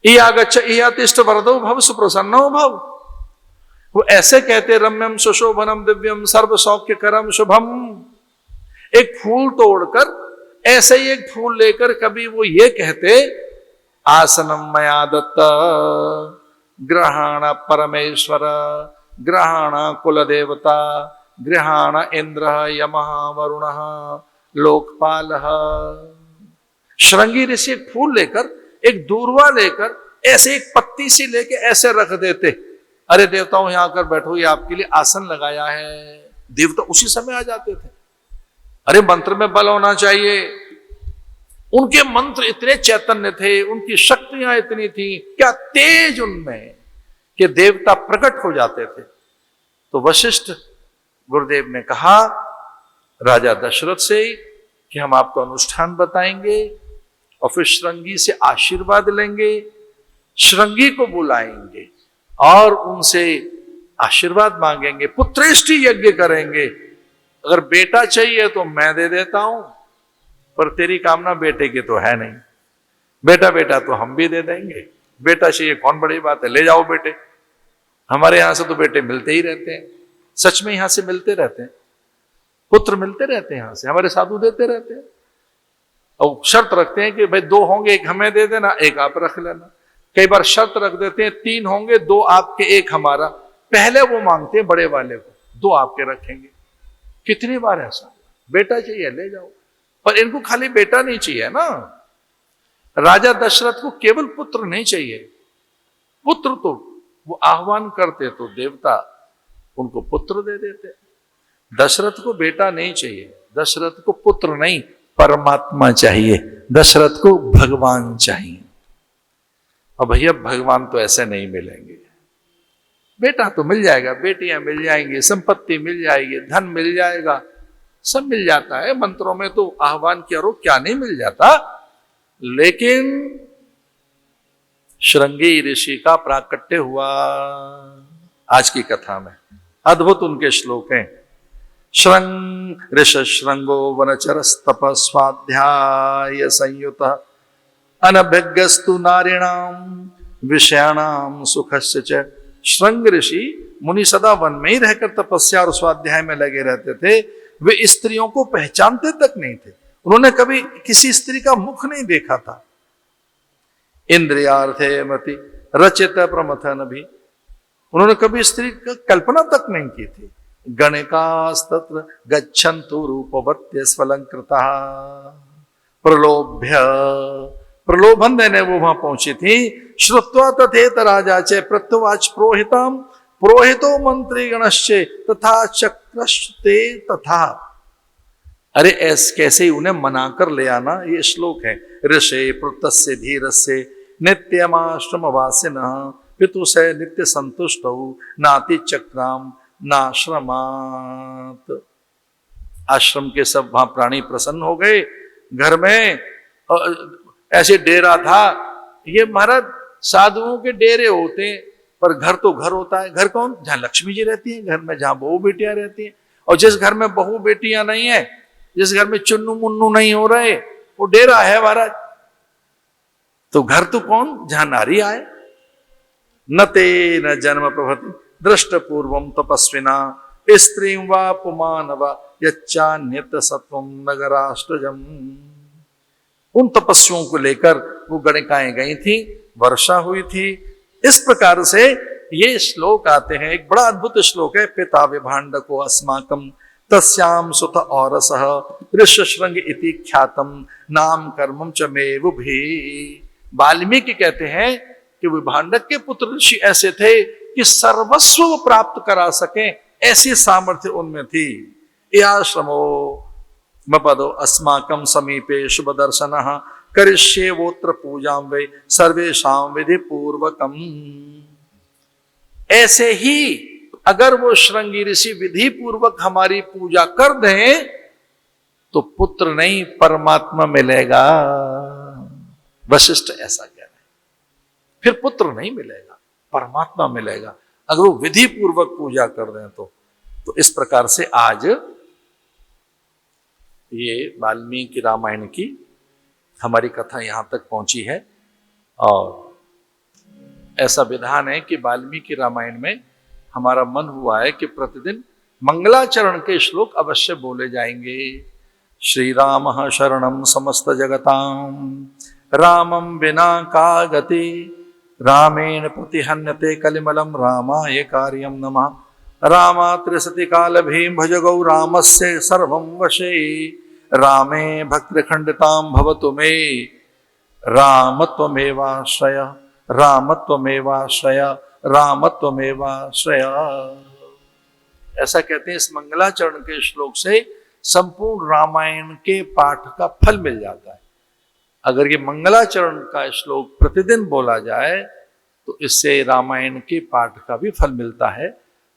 Speaker 1: ईयागच्छ ईयातिष्ठ वरदो भव सुप्रसन्नो भव, वो ऐसे कहते रम्यम सुशोभनम दिव्यम सर्व सौख्य करम शुभम। एक फूल तोड़कर ऐसे ही एक फूल लेकर कभी वो ये कहते आसनम मया दत्त ग्रहाण परमेश्वर ग्रहाण कुल देवता गृहाण इंद्र यमः वरुणः लोकपालः। श्रृंगी ऋषि एक फूल लेकर, एक दूर्वा लेकर, ऐसे एक पत्ती सी लेके ऐसे रख देते, अरे देवताओं यहां आकर बैठो, ये आपके लिए आसन लगाया है। देवता उसी समय आ जाते थे। अरे मंत्र में बल होना चाहिए, उनके मंत्र इतने चैतन्य थे, उनकी शक्तियां इतनी थी, क्या तेज उनमें कि देवता प्रकट हो जाते थे। तो वशिष्ठ गुरुदेव ने कहा राजा दशरथ से कि हम आपको अनुष्ठान बताएंगे और फिर श्रृंगी से आशीर्वाद लेंगे, श्रृंगी को बुलाएंगे और उनसे आशीर्वाद मांगेंगे, पुत्रेष्टि यज्ञ करेंगे। अगर बेटा चाहिए तो मैं दे देता हूं, पर तेरी कामना बेटे की तो है नहीं। बेटा बेटा तो हम भी दे देंगे, बेटा चाहिए कौन बड़ी बात है, ले जाओ बेटे। हमारे यहां से तो बेटे मिलते ही रहते हैं, सच में यहां से मिलते रहते हैं, पुत्र मिलते रहते हैं, यहां से हमारे साधु देते रहते हैं। और शर्त रखते हैं कि भाई 2 होंगे, एक हमें दे देना, एक आप रख लेना। कई बार शर्त रख देते हैं 3 होंगे, 2 आपके, 1 हमारा। पहले वो मांगते हैं बड़े वाले को, 2 आपके रखेंगे। कितनी बार ऐसा, बेटा चाहिए ले जाओ, पर इनको खाली बेटा नहीं चाहिए ना। राजा दशरथ को केवल पुत्र नहीं चाहिए, पुत्र तो वो आह्वान करते तो देवता उनको पुत्र दे देते। दशरथ को बेटा नहीं चाहिए, दशरथ को पुत्र नहीं परमात्मा चाहिए, दशरथ को भगवान चाहिए। और भैया भगवान तो ऐसे नहीं मिलेंगे, बेटा तो मिल जाएगा, बेटियां मिल जाएंगी, संपत्ति मिल जाएगी, धन मिल जाएगा, सब मिल जाता है मंत्रों में, तो आह्वान किया रो क्या नहीं मिल जाता। लेकिन श्रृंगी ऋषि का प्राकट्य हुआ आज की कथा में। अद्भुत उनके श्लोक हैं। श्रृंग ऋष श्रृंगो वनचरस्तप स्वाध्याय संयुत अनभिज्ञस्तु नारिणाम विषयाणाम सुखस्य च। श्रृंग ऋषि मुनि सदा वन में ही रहकर तपस्या और स्वाध्याय में लगे रहते थे। वे स्त्रियों को पहचानते तक नहीं थे। उन्होंने कभी किसी स्त्री का मुख नहीं देखा था। इंद्रियार्थे मति रचित प्रमथन भी, उन्होंने कभी स्त्री की कल्पना तक नहीं की थी। गणिकास्तत्र गच्छन्तु रूपवत्य स्वलंकृता प्रलोभ्य, प्रलोभन देने वो वहां पहुंची थी। श्रुत्वा तथेत राजा चे प्रत्युवाच पुरोहितम पुरोहितो मंत्री गणश्चे तथा चक्रस्ते तथा। अरे ऐस कैसे ही उन्हें मनाकर ले आना, ये श्लोक है। ऋषे प्रुतस्य धीरस्य नित्यमाश्रम वासिनः पितु से नित्य संतुष्ट नाति चक्राम नाश्रमात। आश्रम के सब वहां प्राणी प्रसन्न हो गए। घर में ऐसे डेरा था, ये महाराज साधुओं के डेरे होते हैं, पर घर तो घर होता है। घर कौन? जहां लक्ष्मी जी रहती है, घर में जहां बहू बेटियां रहती हैं। और जिस घर में बहू बेटियां नहीं है, जिस घर में चुन्नू मुन्नू नहीं हो रहे, वो डेरा है महाराज। तो घर तो कौन? जहां नारी आए। न ते न जन्म प्रभति दृष्ट पूर्वम तपस्विना स्त्री वा पुमान वा यच्चान्यत सत्वम नगराष्ट्रजम। उन तपस्वियों को लेकर वो गणिकाएं गई थी, वर्षा हुई थी। इस प्रकार से ये श्लोक आते हैं। एक बड़ा अद्भुत श्लोक है। पिता विभाण्डको अस्माकं तस्याम सुत औरसः ऋष्यशृंग इति ख्यातम नाम कर्मम च मे वुभि। वाल्मीकि कहते हैं कि विभाण्डक के पुत्र ऋषि ऐसे थे कि सर्वस्व प्राप्त करा सके, ऐसी सामर्थ्य उनमें थी। याश्रमो मपदो अस्माकं समीपे शुभ दर्शनः करिष्ये वोत्र पूजां वे सर्वेषां विधि पूर्वकम। ऐसे ही अगर वो श्रृंगी ऋषि विधि पूर्वक हमारी पूजा कर दें तो पुत्र नहीं परमात्मा मिलेगा। वशिष्ठ ऐसा कह रहे हैं। फिर पुत्र नहीं मिलेगा, परमात्मा मिलेगा अगर वो विधि पूर्वक पूजा कर दें तो इस प्रकार से आज ये वाल्मीकि रामायण की हमारी कथा यहां तक पहुंची है। और ऐसा विधान है कि वाल्मीकि रामायण में हमारा मन हुआ है कि प्रतिदिन मंगलाचरण के श्लोक अवश्य बोले जाएंगे। श्री राम शरणम समस्त जगताम रामम विना का गति रामेण प्रतिहन्यते कलिमलम रामाय कार्यम नमः। रामात्रिसति काल भीम भज गौ रामस्य सर्वं वशे रामे भक्तिखंडितां भवतु मे रामत्वमेवाश्रय रामत्वमेवाश्रय रामत्वमेवाश्रय। ऐसा कहते हैं। इस मंगलाचरण के श्लोक से संपूर्ण रामायण के पाठ का फल मिल जाता है। अगर ये मंगलाचरण का श्लोक प्रतिदिन बोला जाए तो इससे रामायण के पाठ का भी फल मिलता है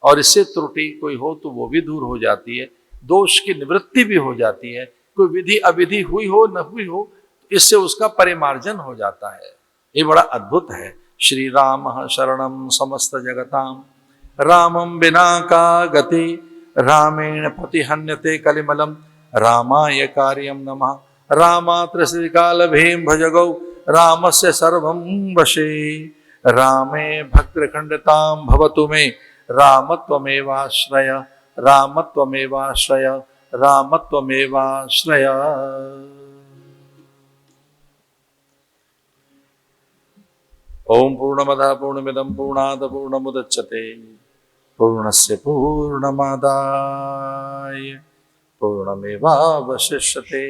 Speaker 1: और इससे त्रुटि कोई हो तो वो भी दूर हो जाती है, दोष की निवृत्ति भी हो जाती है। कोई विधि अविधि हुई हो न हुई हो तो इससे उसका परिमार्जन हो जाता है। ये बड़ा अद्भुत है। श्री राम शरणम समस्त जगताम रामम बिना का गति रामेण प्रतिहन्यते कलिमलम रामाय कार्यम नमः। रामात्रिसति काल भीम भज गौ रामस्य सर्वं वशे रामे भक्तिखंडितां भवतु मे रामत्वमेवाश्रय रामत्वमेवाश्रय रामत्वमेवाश्रय। ओम पूर्णमदः पूर्णमिदं पूर्णात् पूर्णमुदच्यते पूर्णस्य पूर्णमादाय पूर्णमेवावशिष्यते।